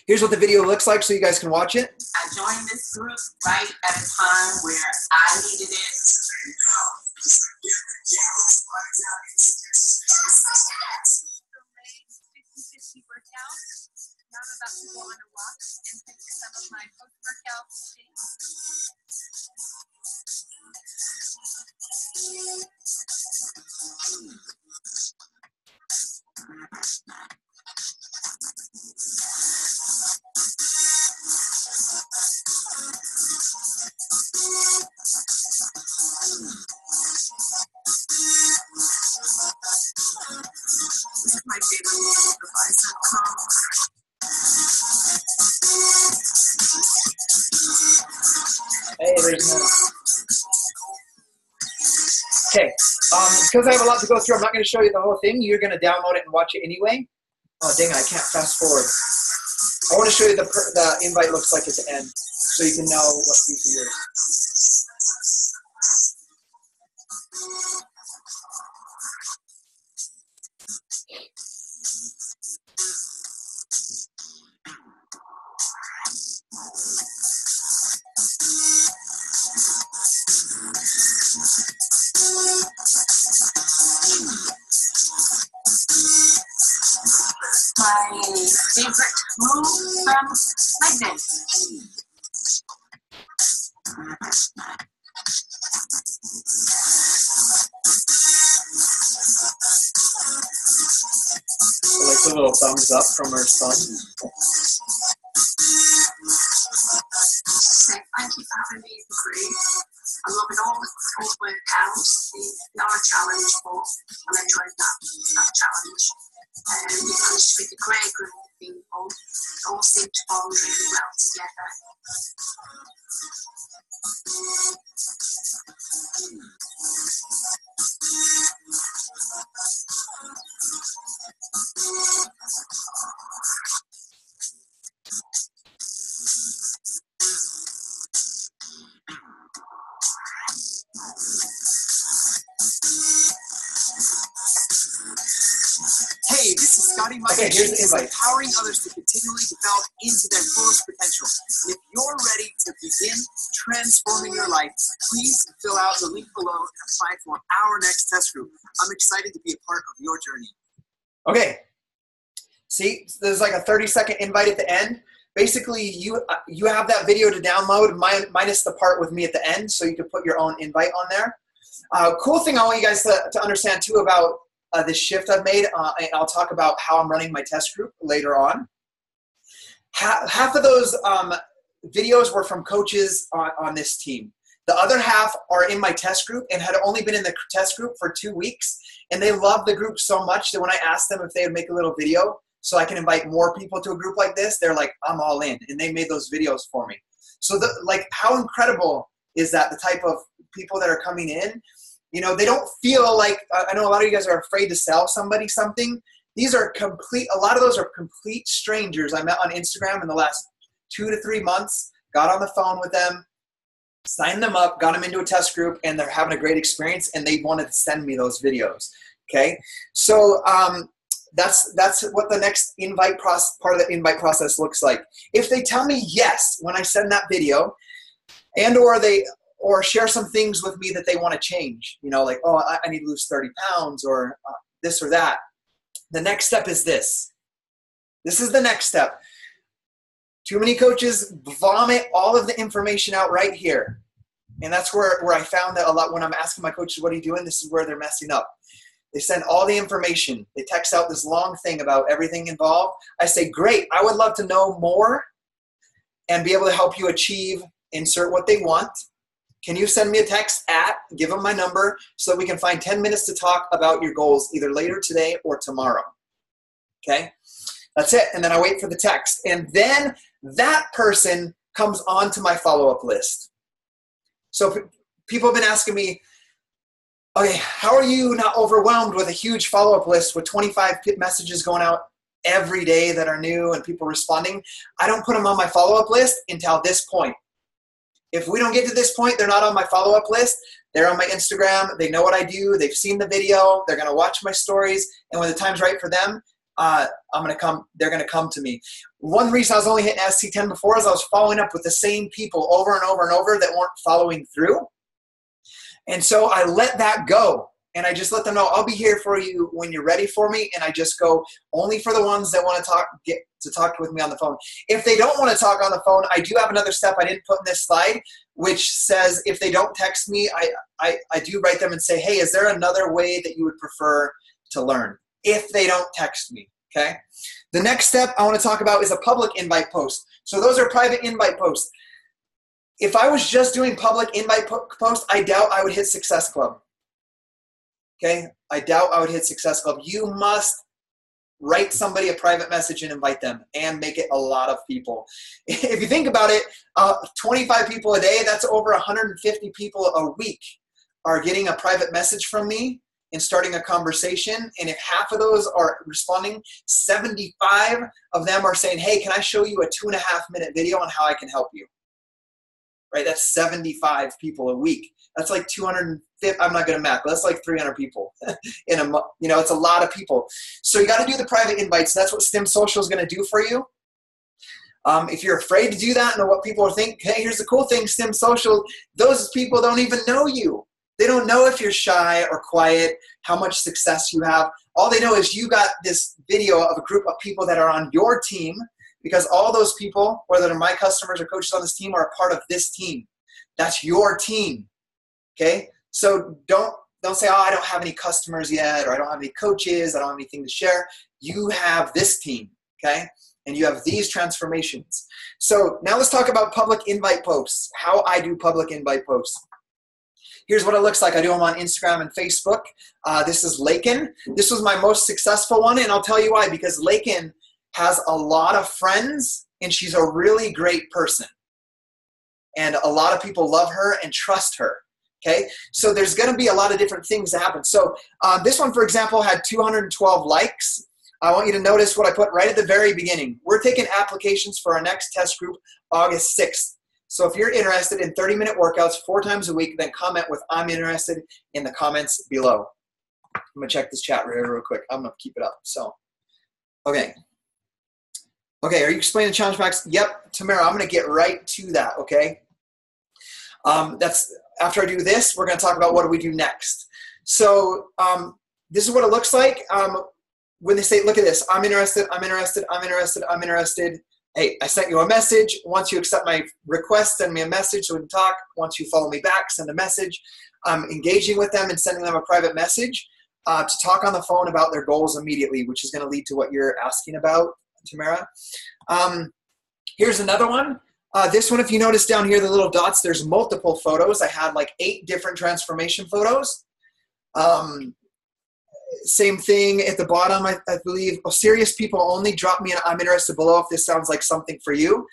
Here's what the video looks like so you guys can watch it. I joined this group right at a time where I needed it. Now I'm about to go on a walk and pick some of my post-workout things. This is my favorite device. Hey, there's no. Okay, because I have a lot to go through, I'm not going to show you the whole thing. You're going to download it and watch it anyway. Oh, dang it, I can't fast forward. I want to show you the invite looks like at the end, so you can know what piece of yours. My favorite move from Magnet. Like the little thumbs up from her son. Thank you for having me. It's great. I'm loving all the workouts, the hour challenge, and I enjoyed that challenge. We managed to be a great group of people. It all seemed to bond really well together. Hey, this is Scotty Mike. Okay, here's the invite. Empowering others to continually develop into their fullest potential. If you're ready to begin transforming your life, please fill out the link below and apply for our next test group. I'm excited to be a part of your journey. Okay. See, there's like a 30-second invite at the end. Basically, you have that video to download, minus the part with me at the end, so you can put your own invite on there. Cool thing I want you guys to understand too about this shift I've made, and I'll talk about how I'm running my test group later on. Half of those videos were from coaches on this team. The other half are in my test group and had only been in the test group for 2 weeks, and they love the group so much that when I asked them if they would make a little video so I can invite more people to a group like this, they're like, I'm all in, and they made those videos for me. So like, how incredible is that, the type of people that are coming in? You know, they don't feel like, I know a lot of you guys are afraid to sell somebody something. These are a lot of those are complete strangers I met on Instagram in the last 2 to 3 months, got on the phone with them, signed them up, got them into a test group, and they're having a great experience, and they wanted to send me those videos, okay? So that's what the next part of the invite process looks like. If they tell me yes when I send that video, or share some things with me that they want to change, you know, like, oh, I need to lose 30 pounds or this or that. The next step is this. This is the next step. Too many coaches vomit all of the information out right here. And that's where I found that a lot when I'm asking my coaches, what are you doing? This is where they're messing up. They send all the information. They text out this long thing about everything involved. I say, great, I would love to know more and be able to help you achieve, insert what they want. can you send me a text give them my number so that we can find 10 minutes to talk about your goals either later today or tomorrow. Okay? That's it. And then I wait for the text. And then that person comes onto my follow-up list. So people have been asking me, okay, how are you not overwhelmed with a huge follow-up list with 25 messages going out every day that are new and people responding? I don't put them on my follow-up list until this point. If we don't get to this point, they're not on my follow-up list. They're on my Instagram. They know what I do. They've seen the video. They're going to watch my stories. And when the time's right for them, they're going to come to me. One reason I was only hitting SC10 before is I was following up with the same people over and over and over that weren't following through. And so I let that go. And I just let them know, I'll be here for you when you're ready for me. And I just go only for the ones that want to get to talk with me on the phone. If they don't want to talk on the phone, I do have another step I didn't put in this slide, which says if they don't text me, I do write them and say, hey, is there another way that you would prefer to learn? If they don't text me, okay? The next step I want to talk about is a public invite post. So those are private invite posts. If I was just doing public invite posts, I doubt I would hit Success Club. Okay, I doubt I would hit Success Club. You must write somebody a private message and invite them and make it a lot of people. If you think about it, 25 people a day, that's over 150 people a week are getting a private message from me and starting a conversation. And if half of those are responding, 75 of them are saying, hey, can I show you a 2.5-minute video on how I can help you? Right, that's 75 people a week. That's like 250, I'm not good at math, but that's like 300 people in a month. You know, it's a lot of people. So you got to do the private invites. That's what STEM Social is going to do for you. If you're afraid to do that and know what people are thinking, hey, here's the cool thing, STEM Social, those people don't even know you. They don't know if you're shy or quiet, how much success you have. All they know is you got this video of a group of people that are on your team, because all those people, whether they're my customers or coaches on this team, are a part of this team. That's your team, okay? So don't say, oh, I don't have any customers yet, or I don't have any coaches, I don't have anything to share. You have this team, okay? And you have these transformations. So now let's talk about public invite posts, how I do public invite posts. Here's what it looks like. I do them on Instagram and Facebook. This is Lakin. This was my most successful one, and I'll tell you why, because Lakin has a lot of friends, and she's a really great person. And a lot of people love her and trust her, okay? So there's going to be a lot of different things that happen. So this one, for example, had 212 likes. I want you to notice what I put right at the very beginning. We're taking applications for our next test group August 6th. So if you're interested in 30-minute workouts 4 times a week, then comment with I'm interested in the comments below. I'm going to check this chat real quick. I'm going to keep it up. So, okay. Okay, are you explaining the challenge packs? Yep, Tamara, I'm going to get right to that, okay? That's after I do this, we're going to talk about what do we do next. So this is what it looks like. When they say, look at this, I'm interested, I'm interested, I'm interested, I'm interested. Hey, I sent you a message. Once you accept my request, send me a message so we can talk. Once you follow me back, send a message. I'm engaging with them and sending them a private message to talk on the phone about their goals immediately, which is going to lead to what you're asking about, Tamara. Here's another one. This one, if you notice down here, the little dots, there's multiple photos. I had like 8 different transformation photos. Same thing at the bottom, I believe. Oh, serious people only. Drop me an I'm interested below if this sounds like something for you.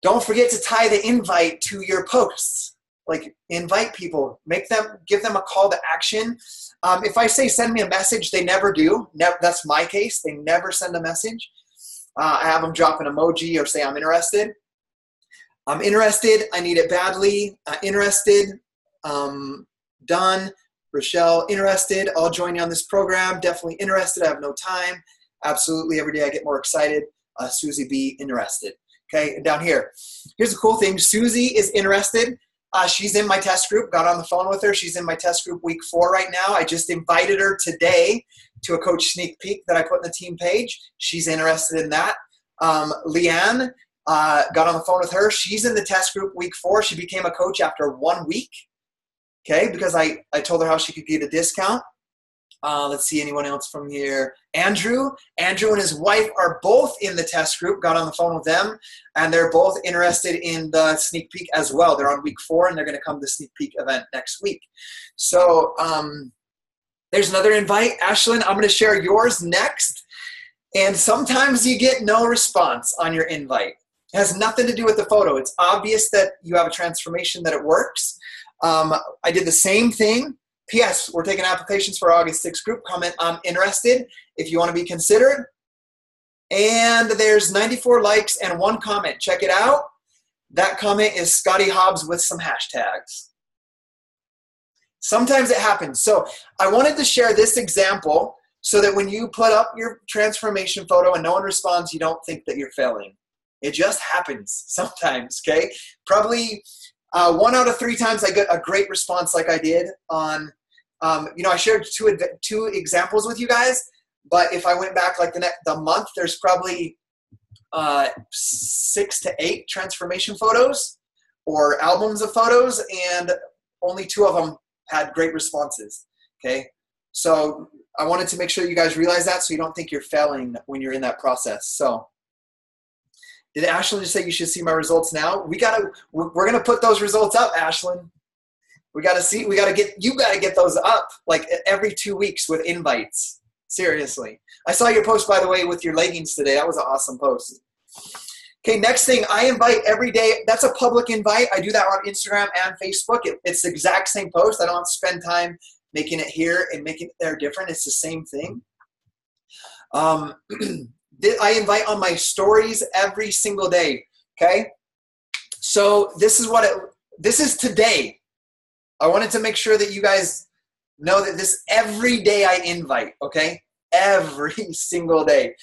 Don't forget to tie the invite to your posts. Like, invite people. Give them a call to action. If I say send me a message, they never do. That's my case. They never send a message. I have them drop an emoji or say I'm interested. I'm interested. I need it badly. Interested. Done. Rochelle, interested. I'll join you on this program. Definitely interested. I have no time. Absolutely. Every day I get more excited. Susie B, interested. Okay. And down here, here's the cool thing. Susie is interested. She's in my test group. Got on the phone with her. She's in my test group week 4 right now. I just invited her today to a coach sneak peek that I put in the team page. She's interested in that. Leanne, got on the phone with her. She's in the test group week 4. She became a coach after 1 week. Okay, because I told her how she could get a discount. Let's see, anyone else from here? Andrew and his wife are both in the test group, got on the phone with them, and they're both interested in the sneak peek as well. They're on week 4, and they're going to come to the sneak peek event next week. So there's another invite. Ashlyn, I'm going to share yours next. And sometimes you get no response on your invite. It has nothing to do with the photo. It's obvious that you have a transformation, that it works. I did the same thing. P.S. We're taking applications for August 6th group. Comment, I'm interested if you want to be considered. And there's 94 likes and 1 comment. Check it out. That comment is Scotty Hobbs with some hashtags. Sometimes it happens. So I wanted to share this example so that when you put up your transformation photo and no one responds, you don't think that you're failing. It just happens sometimes, okay? Probably 1 out of 3 times I get a great response like I did on, I shared two examples with you guys, but if I went back like the month, there's probably 6 to 8 transformation photos or albums of photos, and only 2 of them had great responses, okay? So I wanted to make sure you guys realize that so you don't think you're failing when you're in that process. So did Ashlyn just say you should see my results now? We're gonna put those results up, Ashlyn. You gotta get those up like every 2 weeks with invites. Seriously. I saw your post, by the way, with your leggings today. That was an awesome post. Okay, next thing, I invite every day. That's a public invite. I do that on Instagram and Facebook. It's the exact same post. I don't spend time making it here and making it there different. It's the same thing. I invite on my stories every single day, okay? So this is today. I wanted to make sure that you guys know that this every day I invite, okay? Every single day.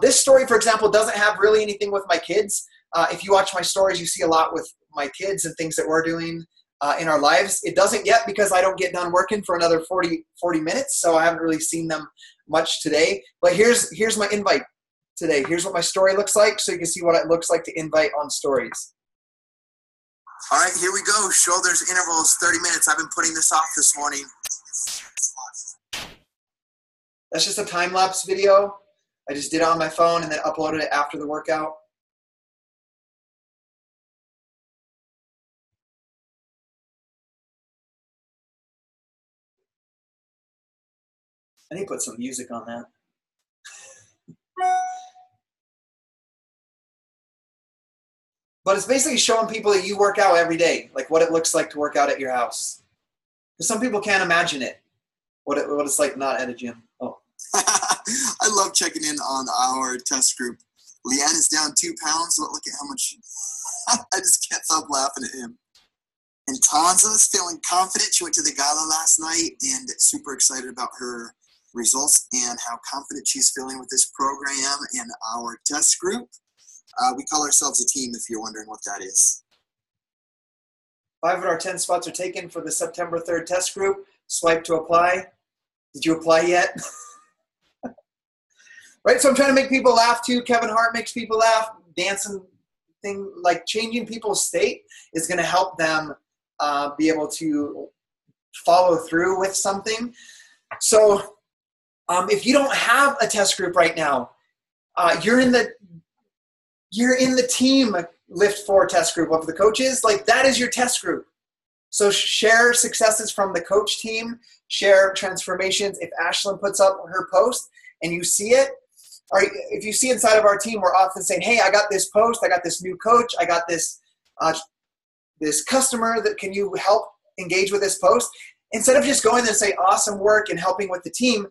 This story, for example, doesn't have really anything with my kids. If you watch my stories, you see a lot with my kids and things that we're doing in our lives. It doesn't yet because I don't get done working for another 40 minutes, so I haven't really seen them much today. But here's my invite today. Here's what my story looks like, so you can see what it looks like to invite on stories. All right, here we go. Shoulders intervals, 30 minutes. I've been putting this off this morning. That's just a time-lapse video. I just did it on my phone and then uploaded it after the workout. I need to put some music on that. But it's basically showing people that you work out every day, like what it looks like to work out at your house. Because some people can't imagine it, what it's like not at a gym. Oh. I love checking in on our test group. Leanne is down 2 pounds. Look at how much. I just can't stop laughing at him. And Tanza is feeling confident. She went to the gala last night and super excited about her results and how confident she's feeling with this program and our test group. We call ourselves a team, if you're wondering what that is. 5 of our 10 spots are taken for the September 3rd test group. Swipe to apply. Did you apply yet? Right, so I'm trying to make people laugh too. Kevin Hart makes people laugh. Dancing thing, like changing people's state is going to help them be able to follow through with something. So if you don't have a test group right now, you're in the team Lift 4 test group of the coaches. Like that is your test group. So share successes from the coach team, share transformations. If Ashlyn puts up her post and you see it, or if you see inside of our team, we're often saying, hey, I got this post, I got this new coach, I got this this customer that can you help engage with this post? Instead of just going there and say awesome work and helping with the team,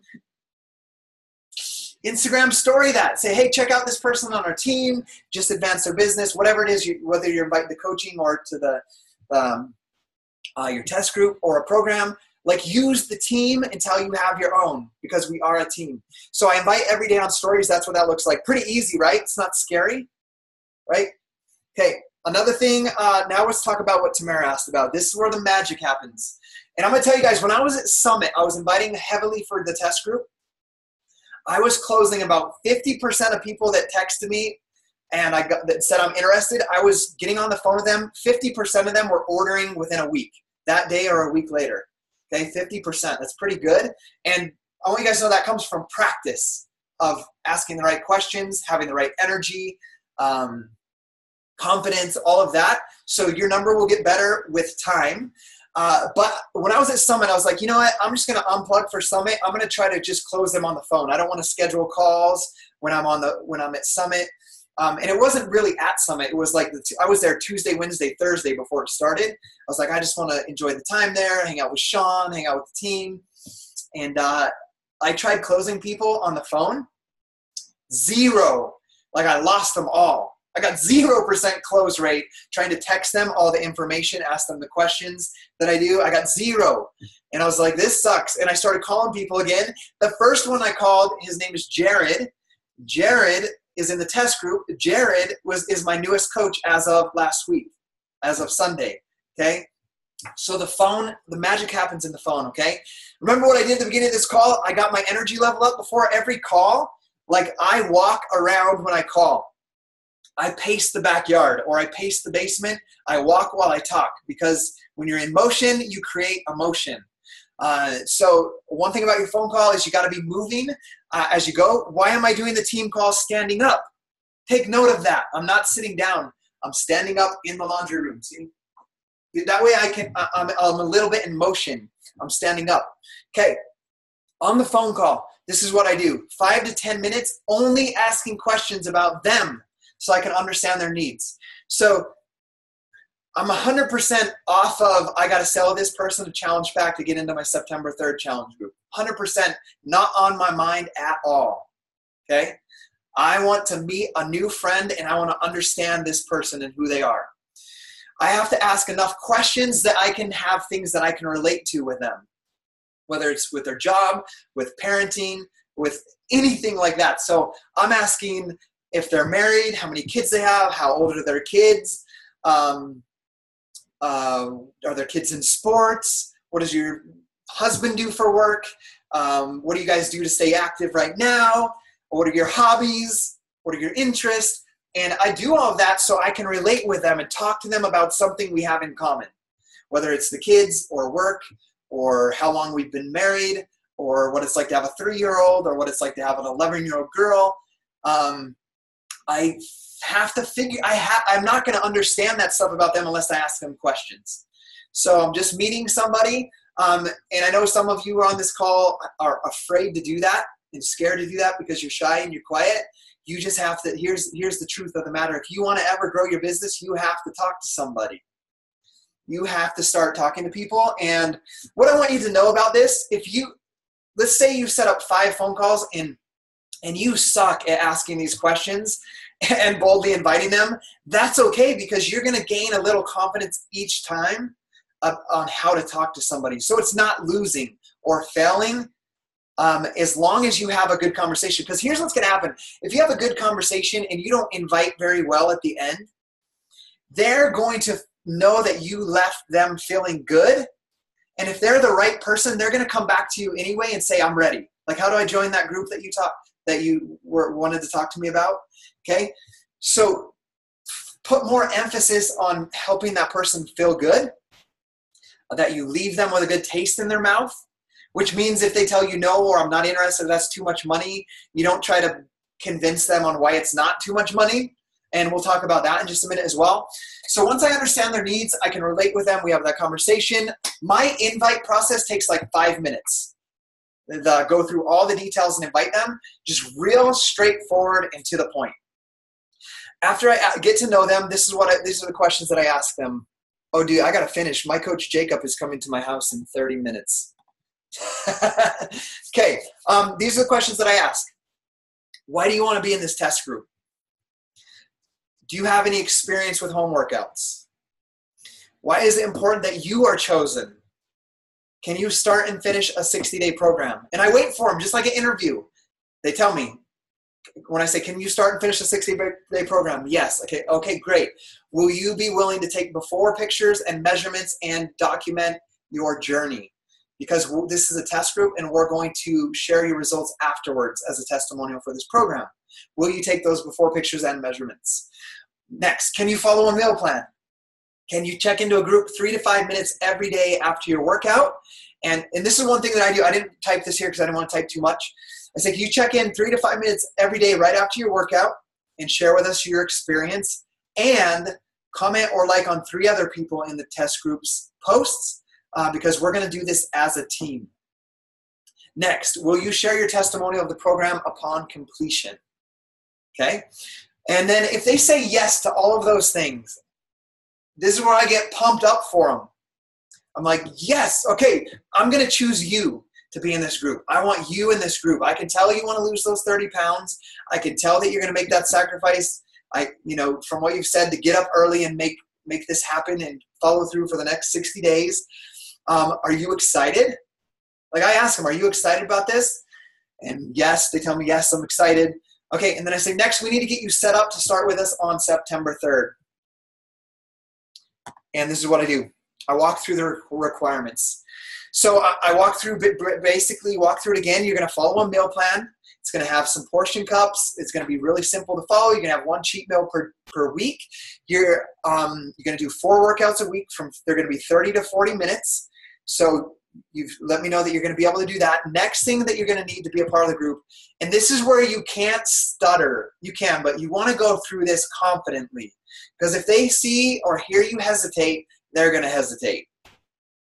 Instagram story that. Say, hey, check out this person on our team, just advance their business, whatever it is, whether you're inviting to coaching or to the your test group or a program. Like use the team until you have your own, because we are a team. So I invite every day on stories. That's what that looks like. Pretty easy, right? It's not scary, right? Okay, another thing, now let's talk about what Tamara asked about. This is where the magic happens. And I'm going to tell you guys, when I was at Summit, I was inviting heavily for the test group. I was closing about 50% of people that texted me and that said I'm interested. I was getting on the phone with them. 50% of them were ordering within a week, that day or a week later. Okay, 50%. That's pretty good. And I want you guys to know that comes from practice of asking the right questions, having the right energy, confidence, all of that. So your number will get better with time. But when I was at Summit, I was like, you know what? I'm just going to unplug for Summit. I'm going to try to just close them on the phone. I don't want to schedule calls when I'm at Summit. And it wasn't really at Summit. It was like I was there Tuesday, Wednesday, Thursday before it started. I was like, I just want to enjoy the time there, hang out with Sean, hang out with the team. And I tried closing people on the phone. 0. Like I lost them all. I got 0% close rate trying to text them all the information, ask them the questions that I do. I got 0. And I was like, this sucks. And I started calling people again. The first one I called, his name is Jared. Jared is in the test group. Jared is my newest coach as of last week, as of Sunday, okay? So the magic happens in the phone, okay? Remember what I did at the beginning of this call? I got my energy level up before every call. Like I walk around when I call. I pace the backyard or I pace the basement. I walk while I talk because when you're in motion, you create emotion. So one thing about your phone call is you got to be moving as you go. Why am I doing the team call standing up? Take note of that. I'm not sitting down. I'm standing up in the laundry room. See? That way I'm a little bit in motion. I'm standing up. Okay. On the phone call, this is what I do. 5 to 10 minutes only asking questions about them so I can understand their needs. So I'm 100% off of, I got to sell this person a challenge pack to get into my September 3rd challenge group. 100% not on my mind at all, okay? I want to meet a new friend and I want to understand this person and who they are. I have to ask enough questions that I can have things that I can relate to with them, whether it's with their job, with parenting, with anything like that. So I'm asking if they're married, how many kids they have, how old are their kids, are their kids in sports, what does your husband do for work, what do you guys do to stay active right now, what are your hobbies, what are your interests, and I do all of that so I can relate with them and talk to them about something we have in common, whether it's the kids or work or how long we've been married or what it's like to have a 3-year-old or what it's like to have an 11-year-old girl. I have to figure, I'm not going to understand that stuff about them unless I ask them questions. So I'm just meeting somebody, and I know some of you on this call are afraid to do that and scared to do that because you're shy and you're quiet. You just have to, here's the truth of the matter. If you want to ever grow your business, you have to talk to somebody. You have to start talking to people. And what I want you to know about this, let's say you set up 5 phone calls and you suck at asking these questions and boldly inviting them, that's okay because you're going to gain a little confidence each time on how to talk to somebody. So it's not losing or failing as long as you have a good conversation. Because here's what's going to happen. If you have a good conversation and you don't invite very well at the end, they're going to know that you left them feeling good. And if they're the right person, they're going to come back to you anyway and say, I'm ready. Like, how do I join that group that you wanted to talk to me about? Okay, so put more emphasis on helping that person feel good, that you leave them with a good taste in their mouth, which means if they tell you no or I'm not interested, that's too much money, you don't try to convince them on why it's not too much money. And we'll talk about that in just a minute as well. So once I understand their needs, I can relate with them. We have that conversation. My invite process takes like 5 minutes. Go through all the details and invite them, just real straightforward and to the point. After I get to know them, these are the questions that I ask them. Oh, dude, I got to finish. My coach Jacob is coming to my house in 30 minutes. Okay, these are the questions that I ask. Why do you want to be in this test group? Do you have any experience with home workouts? Why is it important that you are chosen? Can you start and finish a 60-day program? And I wait for them, just like an interview. They tell me, when I say, can you start and finish a 60-day program? Yes. Okay, great. Will you be willing to take before pictures and measurements and document your journey? Because this is a test group and we're going to share your results afterwards as a testimonial for this program. Will you take those before pictures and measurements? Next, can you follow a meal plan? Can you check into a group 3 to 5 minutes every day after your workout And this is one thing that I do. I didn't type this here because I didn't want to type too much. I say, can you check in 3 to 5 minutes every day right after your workout and share with us your experience, and comment or like on 3 other people in the test group's posts, because we're going to do this as a team. Next, will you share your testimonial of the program upon completion? Okay. And then if they say yes to all of those things, this is where I get pumped up for them. I'm like, yes, okay, I'm going to choose you to be in this group. I want you in this group. I can tell you want to lose those 30 pounds. I can tell that you're going to make that sacrifice. From what you've said, to get up early and make this happen and follow through for the next 60 days. Are you excited? Like, I ask them, are you excited about this? And yes, they tell me, yes, I'm excited. Okay, and then I say, next, we need to get you set up to start with us on September 3rd. And this is what I do. I walk through the requirements. So I walk through it again. You're going to follow a meal plan. It's going to have some portion cups. It's going to be really simple to follow. You're going to have 1 cheat meal per week. You're going to do 4 workouts a week. They're going to be 30 to 40 minutes. So you've let me know that you're going to be able to do that. Next thing that you're going to need to be a part of the group, and this is where you can't stutter. You can, but you want to go through this confidently, because if they see or hear you hesitate, they're going to hesitate.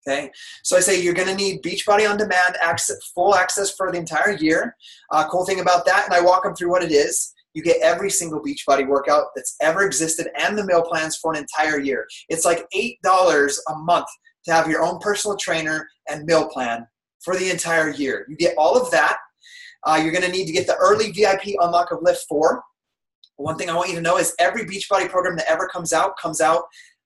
Okay, so I say you're going to need Beachbody On Demand full access for the entire year. Cool thing about that, and I walk them through what it is. You get every single Beachbody workout that's ever existed and the meal plans for an entire year. It's like $8 a month to have your own personal trainer and meal plan for the entire year. You get all of that. You're going to need to get the early VIP unlock of Lift 4. One thing I want you to know is every Beachbody program that ever comes out,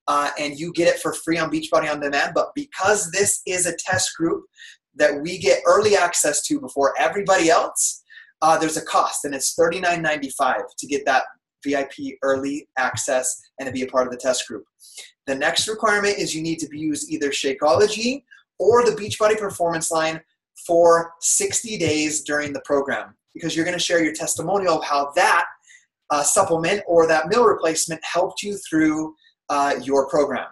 and you get it for free on Beachbody On Demand. But because this is a test group that we get early access to before everybody else, there's a cost, and it's $39.95 to get that VIP early access and to be a part of the test group. The next requirement is you need to use either Shakeology or the Beachbody Performance Line for 60 days during the program, because you're going to share your testimonial of how that supplement or that meal replacement helped you through your program.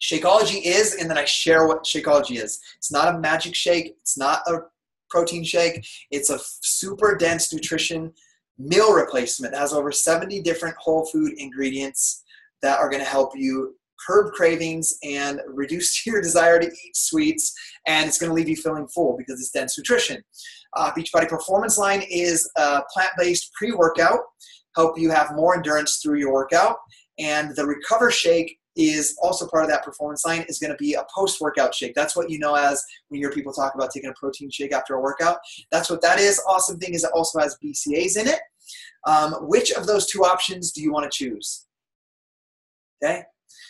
Shakeology is, and then I share what Shakeology is. It's not a magic shake. It's not a protein shake. It's a super dense nutrition meal replacement. It has over 70 different whole food ingredients that are going to help you curb cravings and reduce your desire to eat sweets, and it's going to leave you feeling full because it's dense nutrition. Beachbody Performance Line is a plant-based pre-workout, help you have more endurance through your workout, and the Recover Shake is also part of that performance line. Is going to be a post-workout shake. That's what you know as when you hear people talk about taking a protein shake after a workout. That's what that is. Awesome thing is it also has BCAAs in it. Which of those 2 options do you want to choose? Okay.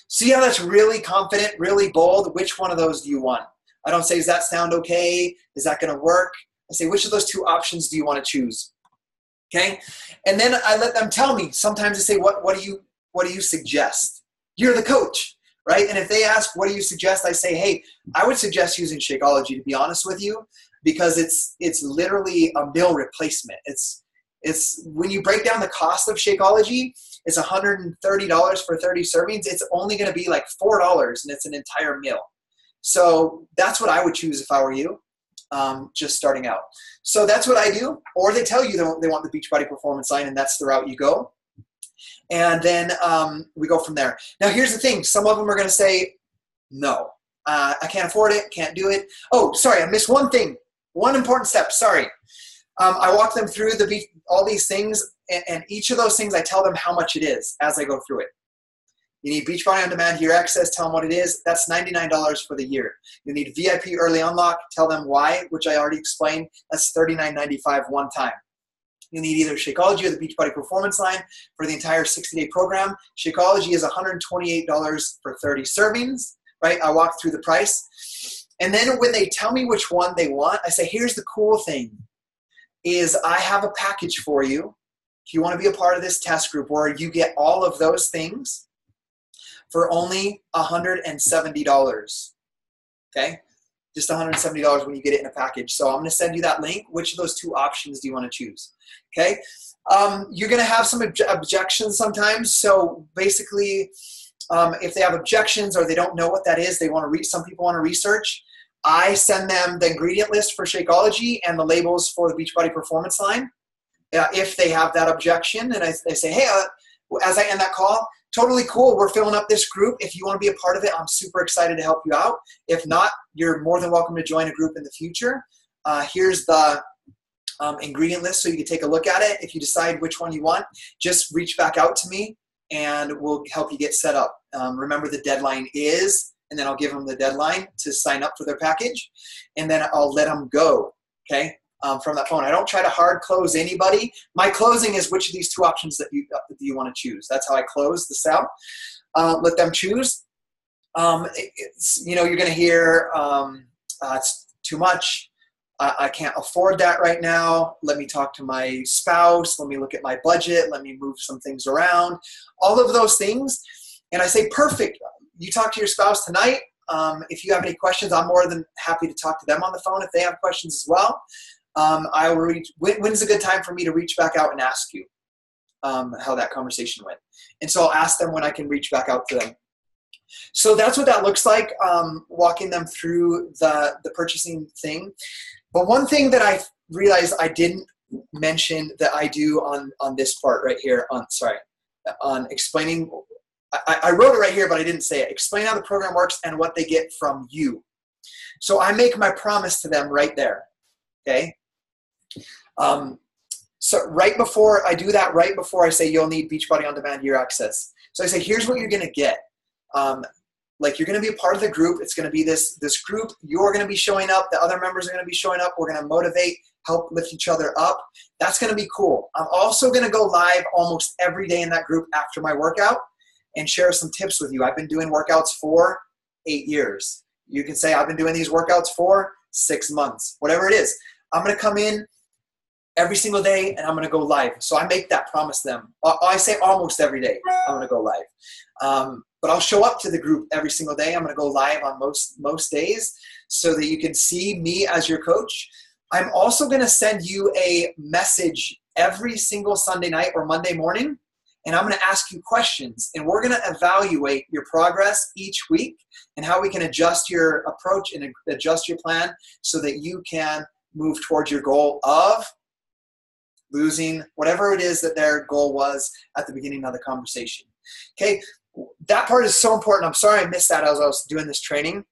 See how that's really confident, really bold? Which one of those do you want? I don't say, does that sound okay? Is that going to work? I say, which of those 2 options do you want to choose? Okay. And then I let them tell me. Sometimes I say, what do you suggest? You're the coach, right? And if they ask, what do you suggest? I say, hey, I would suggest using Shakeology, to be honest with you, because it's literally a meal replacement. It's when you break down the cost of Shakeology, it's $130 for 30 servings. It's only going to be like $4, and it's an entire meal. So that's what I would choose if I were you, just starting out. So that's what I do. Or they tell you they want the Beachbody Performance Line, and that's the route you go. And then we go from there. Now, here's the thing. Some of them are going to say, no, I can't afford it, can't do it. Oh, sorry, I missed one thing. One important step, sorry. I walk them through all these things, and each of those things I tell them how much it is as I go through it. You need Beachbody On Demand, Year Access, tell them what it is. That's $99 for the year. You need VIP Early Unlock, tell them why, which I already explained. That's $39.95 one time. You need either Shakeology or the Beachbody Performance Line for the entire 60-day program. Shakeology is $128 for 30 servings, right? I walk through the price. And then when they tell me which one they want, I say, here's the cool thing, is I have a package for you if you want to be a part of this test group where you get all of those things for only $170, okay? Just $170 when you get it in a package. So I'm going to send you that link. Which of those 2 options do you want to choose? Okay. You're going to have some objections sometimes. So basically, if they have objections or they don't know what that is, some people want to research. I send them the ingredient list for Shakeology and the labels for the Beachbody Performance line. If they have that objection, and they say, hey, as I end that call, totally cool, we're filling up this group. If you want to be a part of it, I'm super excited to help you out. If not, you're more than welcome to join a group in the future. Here's the ingredient list so you can take a look at it. If you decide which one you want, just reach back out to me and we'll help you get set up. Remember, the deadline is, and then I'll give them the deadline to sign up for their package, and then I'll let them go, okay, from that phone. I don't try to hard close anybody. My closing is which of these two options that you want to choose. That's how I close the sale. Let them choose. You're going to hear, it's too much. I can't afford that right now. Let me talk to my spouse. Let me look at my budget. Let me move some things around. All of those things. And I say, perfect. You talk to your spouse tonight. If you have any questions, I'm more than happy to talk to them on the phone if they have questions as well. When's a good time for me to reach back out and ask you how that conversation went? And so I'll ask them when I can reach back out to them. So that's what that looks like, walking them through the purchasing thing. But one thing that I realized I didn't mention that I do on this part right here, on explaining, I wrote it right here, but I didn't say it. Explain how the program works and what they get from you. So I make my promise to them right there, okay? So right before I do that, right before I say you'll need Beachbody On Demand Year Access. So I say, here's what you're going to get. Like, you're going to be a part of the group. It's going to be this group. You're going to be showing up. The other members are going to be showing up. We're going to motivate, help lift each other up. That's going to be cool. I'm also going to go live almost every day in that group after my workout and share some tips with you. I've been doing workouts for 8 years. You can say I've been doing these workouts for 6 months, whatever it is. I'm going to come in every single day and I'm going to go live. So I make that promise to them. I say almost every day I'm going to go live. But I'll show up to the group every single day. I'm going to go live on most days so that you can see me as your coach. I'm also going to send you a message every single Sunday night or Monday morning, and I'm going to ask you questions. And we're going to evaluate your progress each week and how we can adjust your approach and adjust your plan so that you can move towards your goal of losing whatever it is that their goal was at the beginning of the conversation. Okay. That part is so important. I'm sorry I missed that as I was doing this training,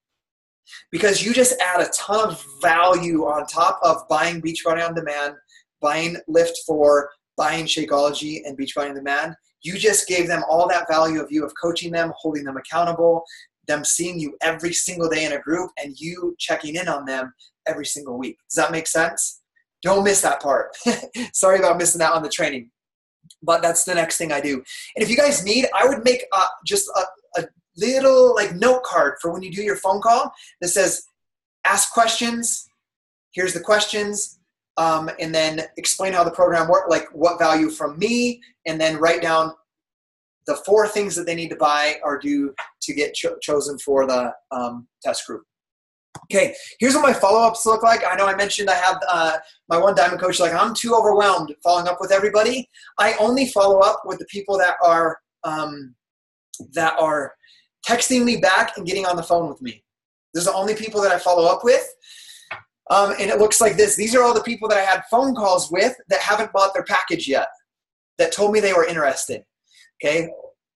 because you just add a ton of value on top of buying Beachbody On Demand, buying Lift 4, buying Shakeology and Beachbody On Demand. You just gave them all that value of you, of coaching them, holding them accountable, them seeing you every single day in a group, and you checking in on them every single week. Does that make sense? Don't miss that part. Sorry about missing that on the training. But that's the next thing I do. And if you guys need, I would make just a little like note card for when you do your phone call that says, ask questions, here's the questions, and then explain how the program works, like what value from me, and then write down the 4 things that they need to buy or do to get chosen for the test group. Okay, here's what my follow-ups look like. I know I mentioned I have my one diamond coach, like, I'm too overwhelmed following up with everybody. I only follow up with the people that are texting me back and getting on the phone with me. Those are the only people that I follow up with. And it looks like this. These are all the people that I had phone calls with that haven't bought their package yet, that told me they were interested, okay,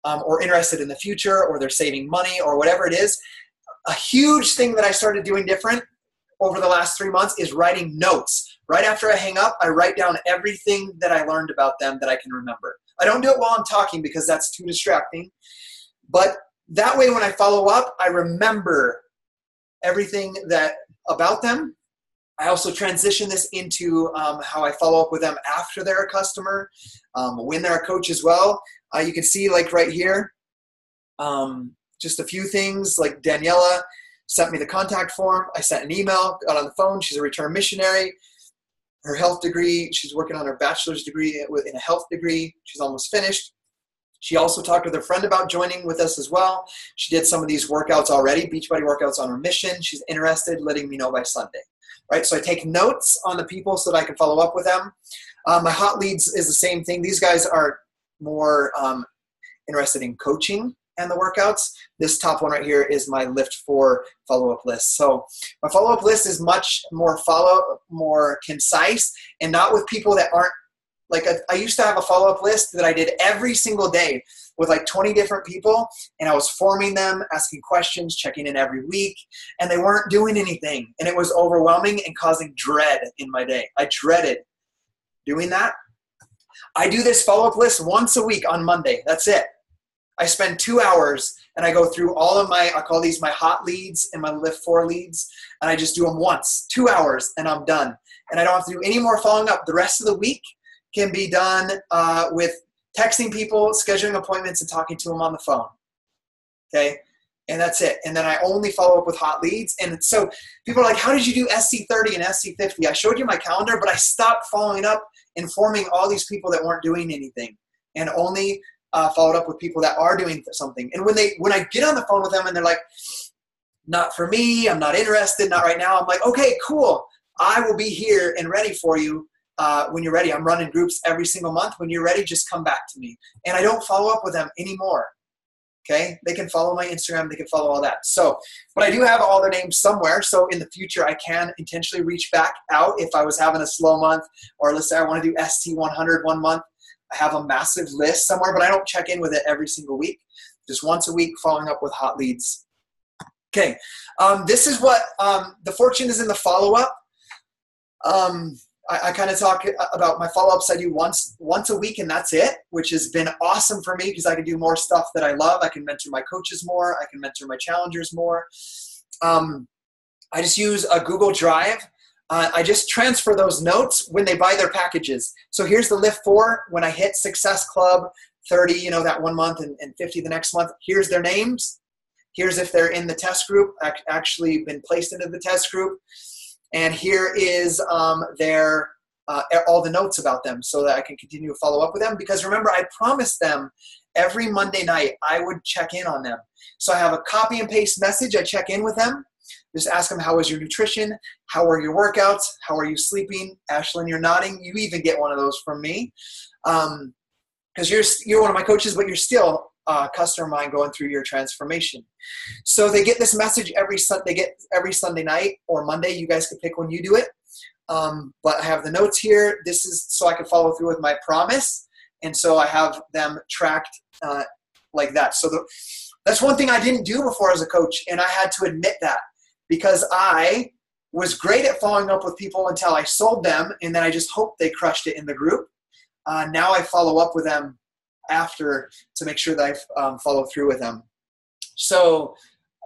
or interested in the future, or they're saving money, or whatever it is. A huge thing that I started doing different over the last 3 months is writing notes. Right after I hang up, I write down everything that I learned about them that I can remember. I don't do it while I'm talking because that's too distracting. But that way, when I follow up, I remember everything about them. I also transition this into how I follow up with them after they're a customer, when they're a coach as well. You can see, like right here, just a few things, like Daniela sent me the contact form. I sent an email, got on the phone. She's a return missionary. Her health degree, she's working on her bachelor's degree in a health degree. She's almost finished. She also talked with a friend about joining with us as well. She did some of these workouts already, Beachbody workouts on her mission. She's interested, letting me know by Sunday. Right, so I take notes on the people so that I can follow up with them. My hot leads is the same thing. These guys are more interested in coaching and the workouts. This top one right here is my Lift 4 follow-up list. So my follow-up list is much more concise, and not with people that aren't, like I used to have a follow-up list that I did every single day with like 20 different people, and I was forming them, asking questions, checking in every week, and they weren't doing anything. And it was overwhelming and causing dread in my day. I dreaded doing that. I do this follow-up list once a week on Monday. That's it. I spend 2 hours and I go through all of I call these my hot leads and my Lift 4 leads, and I just do them once, 2 hours, and I'm done. And I don't have to do any more following up. The rest of the week can be done with texting people, scheduling appointments, and talking to them on the phone. Okay? And that's it. And then I only follow up with hot leads. And so people are like, how did you do SC30 and SC50? I showed you my calendar, but I stopped following up, informing all these people that weren't doing anything, and only followed up with people that are doing something. And when I get on the phone with them and they're like, not for me, I'm not interested, not right now, I'm like, okay, cool. I will be here and ready for you when you're ready. I'm running groups every single month. When you're ready, just come back to me. And I don't follow up with them anymore. Okay? They can follow my Instagram. They can follow all that. So, but I do have all their names somewhere. So in the future, I can intentionally reach back out if I was having a slow month, or let's say I want to do ST100 one month. I have a massive list somewhere, but I don't check in with it every single week. Just once a week, following up with hot leads. Okay. This is what the fortune is in the follow-up. I kind of talk about my follow-ups I do once a week, and that's it, which has been awesome for me because I can do more stuff that I love. I can mentor my coaches more. I can mentor my challengers more. I just use a Google Drive. I just transfer those notes when they buy their packages. So here's the Lift 4. When I hit Success Club 30, that 1 month, and 50 the next month, here's their names. Here's if they're in the test group, actually been placed into the test group. And here is all the notes about them so that I can continue to follow up with them. Because remember, I promised them every Monday night I would check in on them. So I have a copy and paste message. I check in with them. Just ask them, how was your nutrition? How are your workouts? How are you sleeping? Ashlyn, you're nodding. You even get one of those from me. Because you're one of my coaches, but you're still a customer of mine going through your transformation. So they get this message every Sunday night or Monday. You guys can pick when you do it. But I have the notes here. This is so I can follow through with my promise. And so I have them tracked like that. So that's one thing I didn't do before as a coach. And I had to admit that because I was great at following up with people until I sold them. And then I just hoped they crushed it in the group. Now I follow up with them after to make sure that I follow through with them. So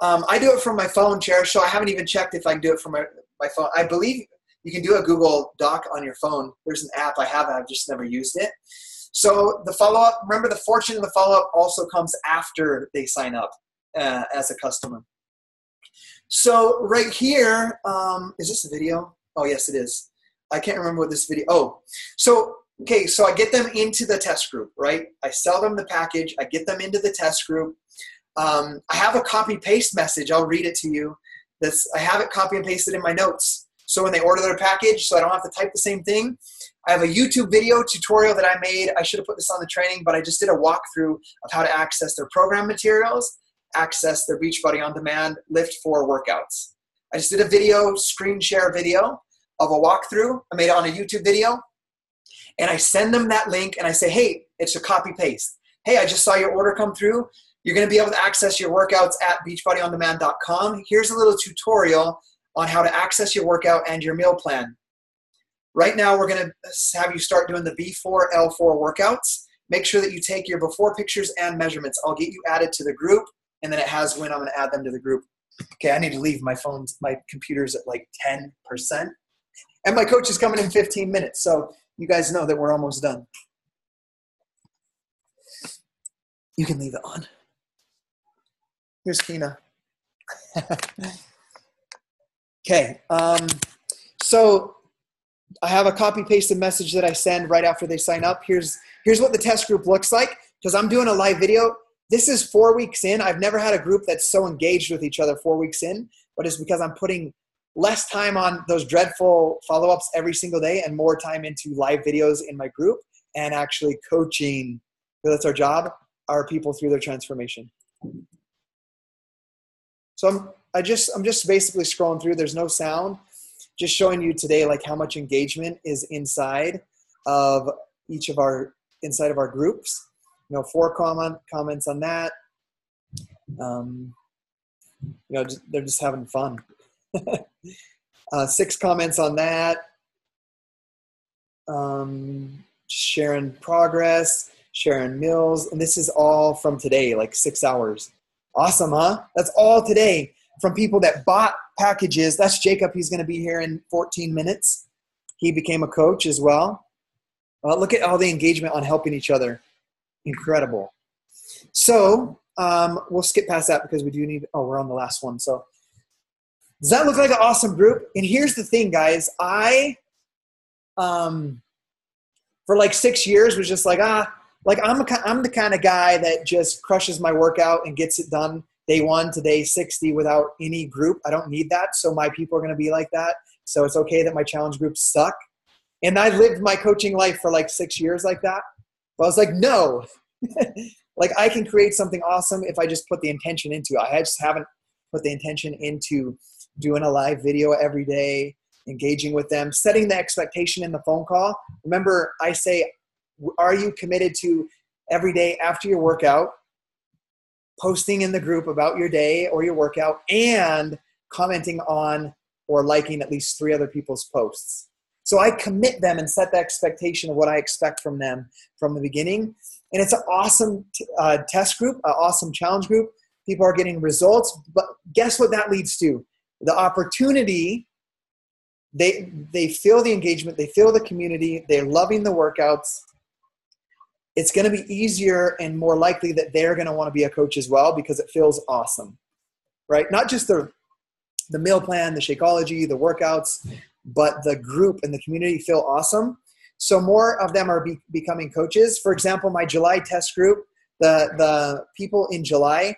I do it from my phone, Cherish. So I haven't even checked if I can do it from my phone. I believe you can do a Google Doc on your phone. There's an app I have. I've just never used it. So the follow-up, remember the fortune of the follow-up also comes after they sign up as a customer. So right here, is this a video? Oh, yes, it is. I can't remember what this video. Oh, so okay, so I get them into the test group, right? I sell them the package. I get them into the test group. I have a copy-paste message. I'll read it to you. I have it copy and pasted in my notes. So when they order their package, so I don't have to type the same thing, I have a YouTube video tutorial that I made. I should have put this on the training, but I just did a walkthrough of how to access their program materials, access their Beachbody On Demand Lift 4 workouts. I just did a video, screen share video of a walkthrough. I made it on a YouTube video. And I send them that link and I say, hey, it's a copy paste. Hey, I just saw your order come through. You're going to be able to access your workouts at beachbodyondemand.com. Here's a little tutorial on how to access your workout and your meal plan. Right now, we're going to have you start doing the B4, L4 workouts. Make sure that you take your before pictures and measurements. I'll get you added to the group, and then it has when I'm going to add them to the group. Okay, I need to leave. My computer's at like 10%. And my coach is coming in 15 minutes, so you guys know that we're almost done. You can leave it on. Here's Kina. Okay, so I have a copy-pasted message that I send right after they sign up. Here's what the test group looks like, because I'm doing a live video. This is 4 weeks in. I've never had a group that's so engaged with each other 4 weeks in, but it's because I'm putting less time on those dreadful follow-ups every single day and more time into live videos in my group and actually coaching, because that's our job, our people through their transformation. So I'm just basically scrolling through. There's no sound. Just showing you today like how much engagement is inside of each of our groups. 4 comments on that. They're just having fun. 6 comments on that. Sharing progress, sharing meals, and this is all from today, like 6 hours. Awesome, huh? That's all today from people that bought packages. That's Jacob. He's going to be here in 14 minutes. He became a coach as well. Look at all the engagement on helping each other. Incredible. So we'll skip past that because we do need, we're on the last one. So does that look like an awesome group? And here's the thing, guys. I, for like 6 years was just like, I'm the kind of guy that just crushes my workout and gets it done day 1 to day 60 without any group. I don't need that. So my people are going to be like that. So it's okay that my challenge groups suck. And I lived my coaching life for like 6 years like that. But I was like, no, like I can create something awesome if I just put the intention into it. I just haven't put the intention into doing a live video every day, engaging with them, setting the expectation in the phone call. Remember, I say, are you committed to every day after your workout, posting in the group about your day or your workout and commenting on or liking at least 3 other people's posts? So I commit them and set the expectation of what I expect from them from the beginning. And it's an awesome test group, an awesome challenge group. People are getting results, but guess what that leads to? The opportunity. They feel the engagement, they feel the community, they're loving the workouts. It's going to be easier and more likely that they're going to want to be a coach as well because it feels awesome, right? Not just the meal plan, the Shakeology, the workouts, but the group and the community feel awesome. So more of them are becoming coaches. For example, my July test group, the people in July,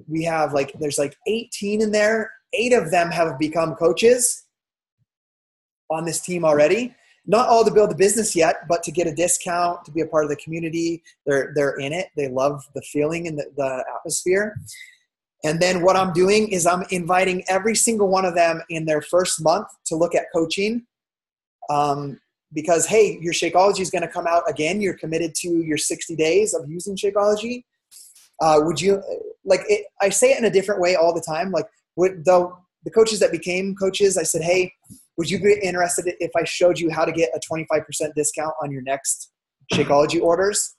we have there's 18 in there. 8 of them have become coaches on this team already. Not all to build a business yet, but to get a discount, to be a part of the community. They're in it. They love the feeling and the atmosphere. And then what I'm doing is I'm inviting every single one of them in their first month to look at coaching. Because, hey, your Shakeology is going to come out again. You're committed to your 60 days of using Shakeology. Would you, I say it in a different way all the time. The coaches that became coaches, I said, hey, would you be interested if I showed you how to get a 25% discount on your next Shakeology orders?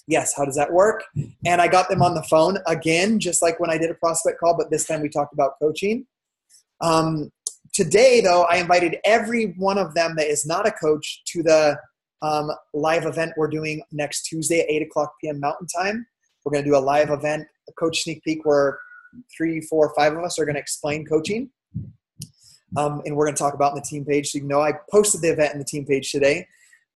Yes, how does that work? And I got them on the phone again, just like when I did a prospect call, but this time we talked about coaching. Today, though, I invited every one of them that is not a coach to the live event we're doing next Tuesday at 8 o'clock p.m. Mountain Time. We're going to do a live event, a coach sneak peek where 3, 4, 5 of us are going to explain coaching. And we're going to talk about in the team page. So you know I posted the event in the team page today.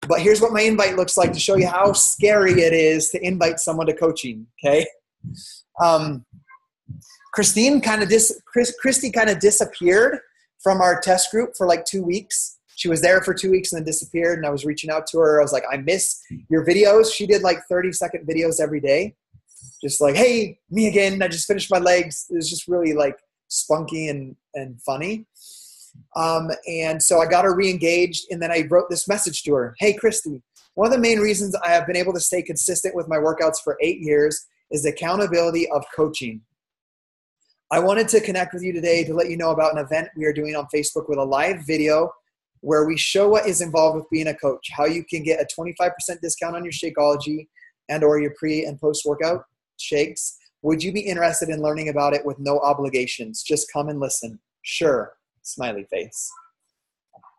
But here's what my invite looks like to show you how scary it is to invite someone to coaching, okay? Christy kind of disappeared from our test group for 2 weeks. She was there for 2 weeks and then disappeared, and I was reaching out to her. I was like, I miss your videos. She did 30-second videos every day. Just hey, me again. I just finished my legs. It was just really spunky and funny. And so I got her re-engaged, and then I wrote this message to her. Hey, Christy, one of the main reasons I have been able to stay consistent with my workouts for 8 years is the accountability of coaching. I wanted to connect with you today to let you know about an event we are doing on Facebook with a live video where we show what is involved with being a coach, how you can get a 25% discount on your Shakeology and or your pre and post-workout shakes. Would you be interested in learning about it with no obligations? Just come and listen. Sure. Smiley face.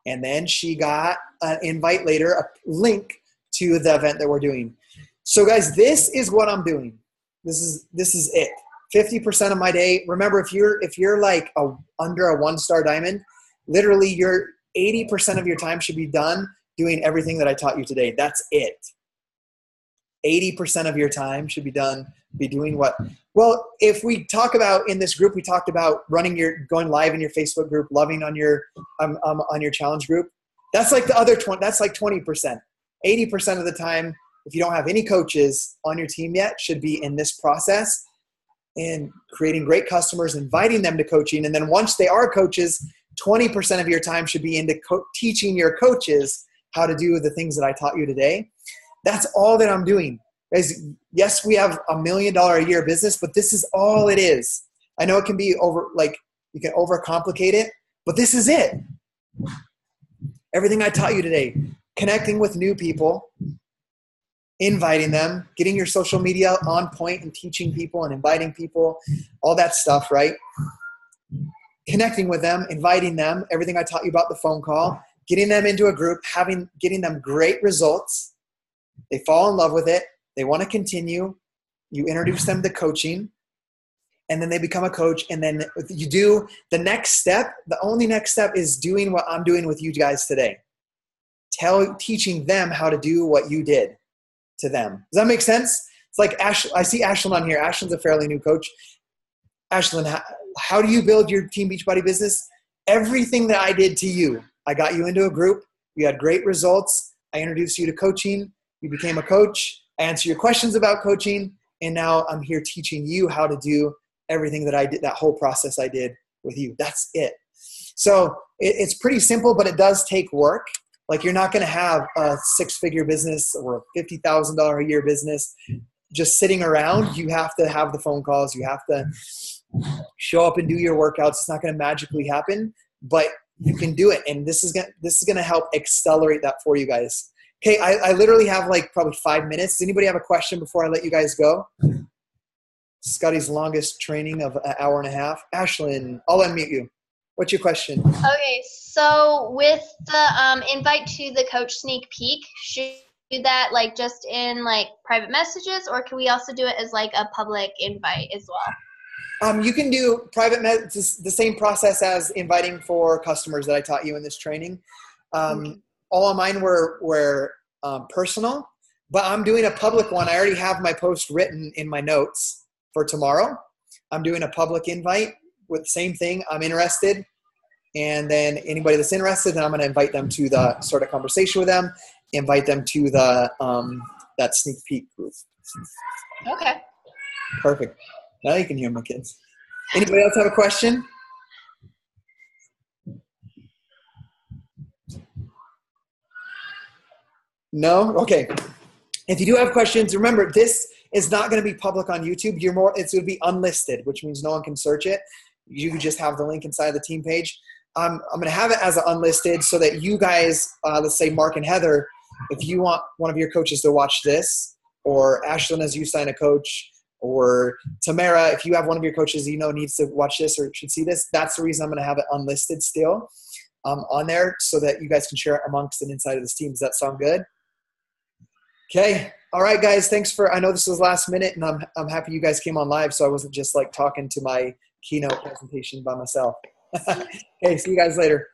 And then she got an invite later, a link to the event that we're doing. So guys, this is what I'm doing. This is it. 50% of my day. Remember, if you're under a 1-star diamond, literally your 80% of your time should be done doing everything that I taught you today. That's it. 80% of your time should be doing what? Well, if we talk about in this group, we talked about going live in your Facebook group, loving on your challenge group. That's the other 20. That's 20%. 80% of the time if you don't have any coaches on your team yet, should be in this process and creating great customers, inviting them to coaching. And then once they are coaches, 20% of your time should be into teaching your coaches how to do the things that I taught you today. That's all that I'm doing. Guys, yes, we have $1 million a year business, but this is all it is. I know it can be you can overcomplicate it, but this is it. Everything I taught you today, connecting with new people, inviting them, getting your social media on point and teaching people and inviting people, all that stuff, right? Connecting with them, inviting them, everything I taught you about the phone call, getting them into a group, getting them great results. They fall in love with it. They want to continue. You introduce them to coaching, and then they become a coach. And then you do the next step. The only next step is doing what I'm doing with you guys today. Teaching them how to do what you did to them. Does that make sense? It's like I see Ashlyn on here. Ashlyn's a fairly new coach. Ashlyn, how do you build your Team Beachbody business? Everything that I did to you. I got you into a group. You had great results. I introduced you to coaching. You became a coach. I answer your questions about coaching. And now I'm here teaching you how to do everything that I did, that whole process I did with you. That's it. So it's pretty simple, but it does take work. Like, you're not going to have a 6-figure business or a $50,000 a year business just sitting around. You have to have the phone calls. You have to show up and do your workouts. It's not going to magically happen, but you can do it. And this is going to help accelerate that for you guys. Okay, I literally have like probably 5 minutes. Does anybody have a question before I let you guys go? Scotty's longest training of an hour and a half. Ashlyn, I'll unmute you. What's your question? Okay, so with the invite to the coach sneak peek, should we do that like just in like private messages, or can we also do it as like a public invite as well? You can do private it's the same process as inviting for customers that I taught you in this training. All of mine were personal, but I'm doing a public one. I already have my post written in my notes for tomorrow. I'm doing a public invite with the same thing. I'm interested. And then anybody that's interested, then I'm going to invite them to the sort of conversation with them, invite them to the that sneak peek group. Okay. Perfect. Now you can hear my kids. Anybody else have a question? No? Okay. If you do have questions, remember, this is not going to be public on YouTube. It's going to be unlisted, which means no one can search it. You can just have the link inside the team page. I'm going to have it as unlisted so that you guys, let's say Mark and Heather, if you want one of your coaches to watch this, or Ashlyn as you sign a coach, or Tamara, if you have one of your coaches needs to watch this or should see this, that's the reason I'm going to have it unlisted still on there so that you guys can share it amongst and inside of this team. Does that sound good? Okay. All right, guys. Thanks I know this was last minute, and I'm happy you guys came on live, so I wasn't just like talking to my keynote presentation by myself. Okay. See you guys later.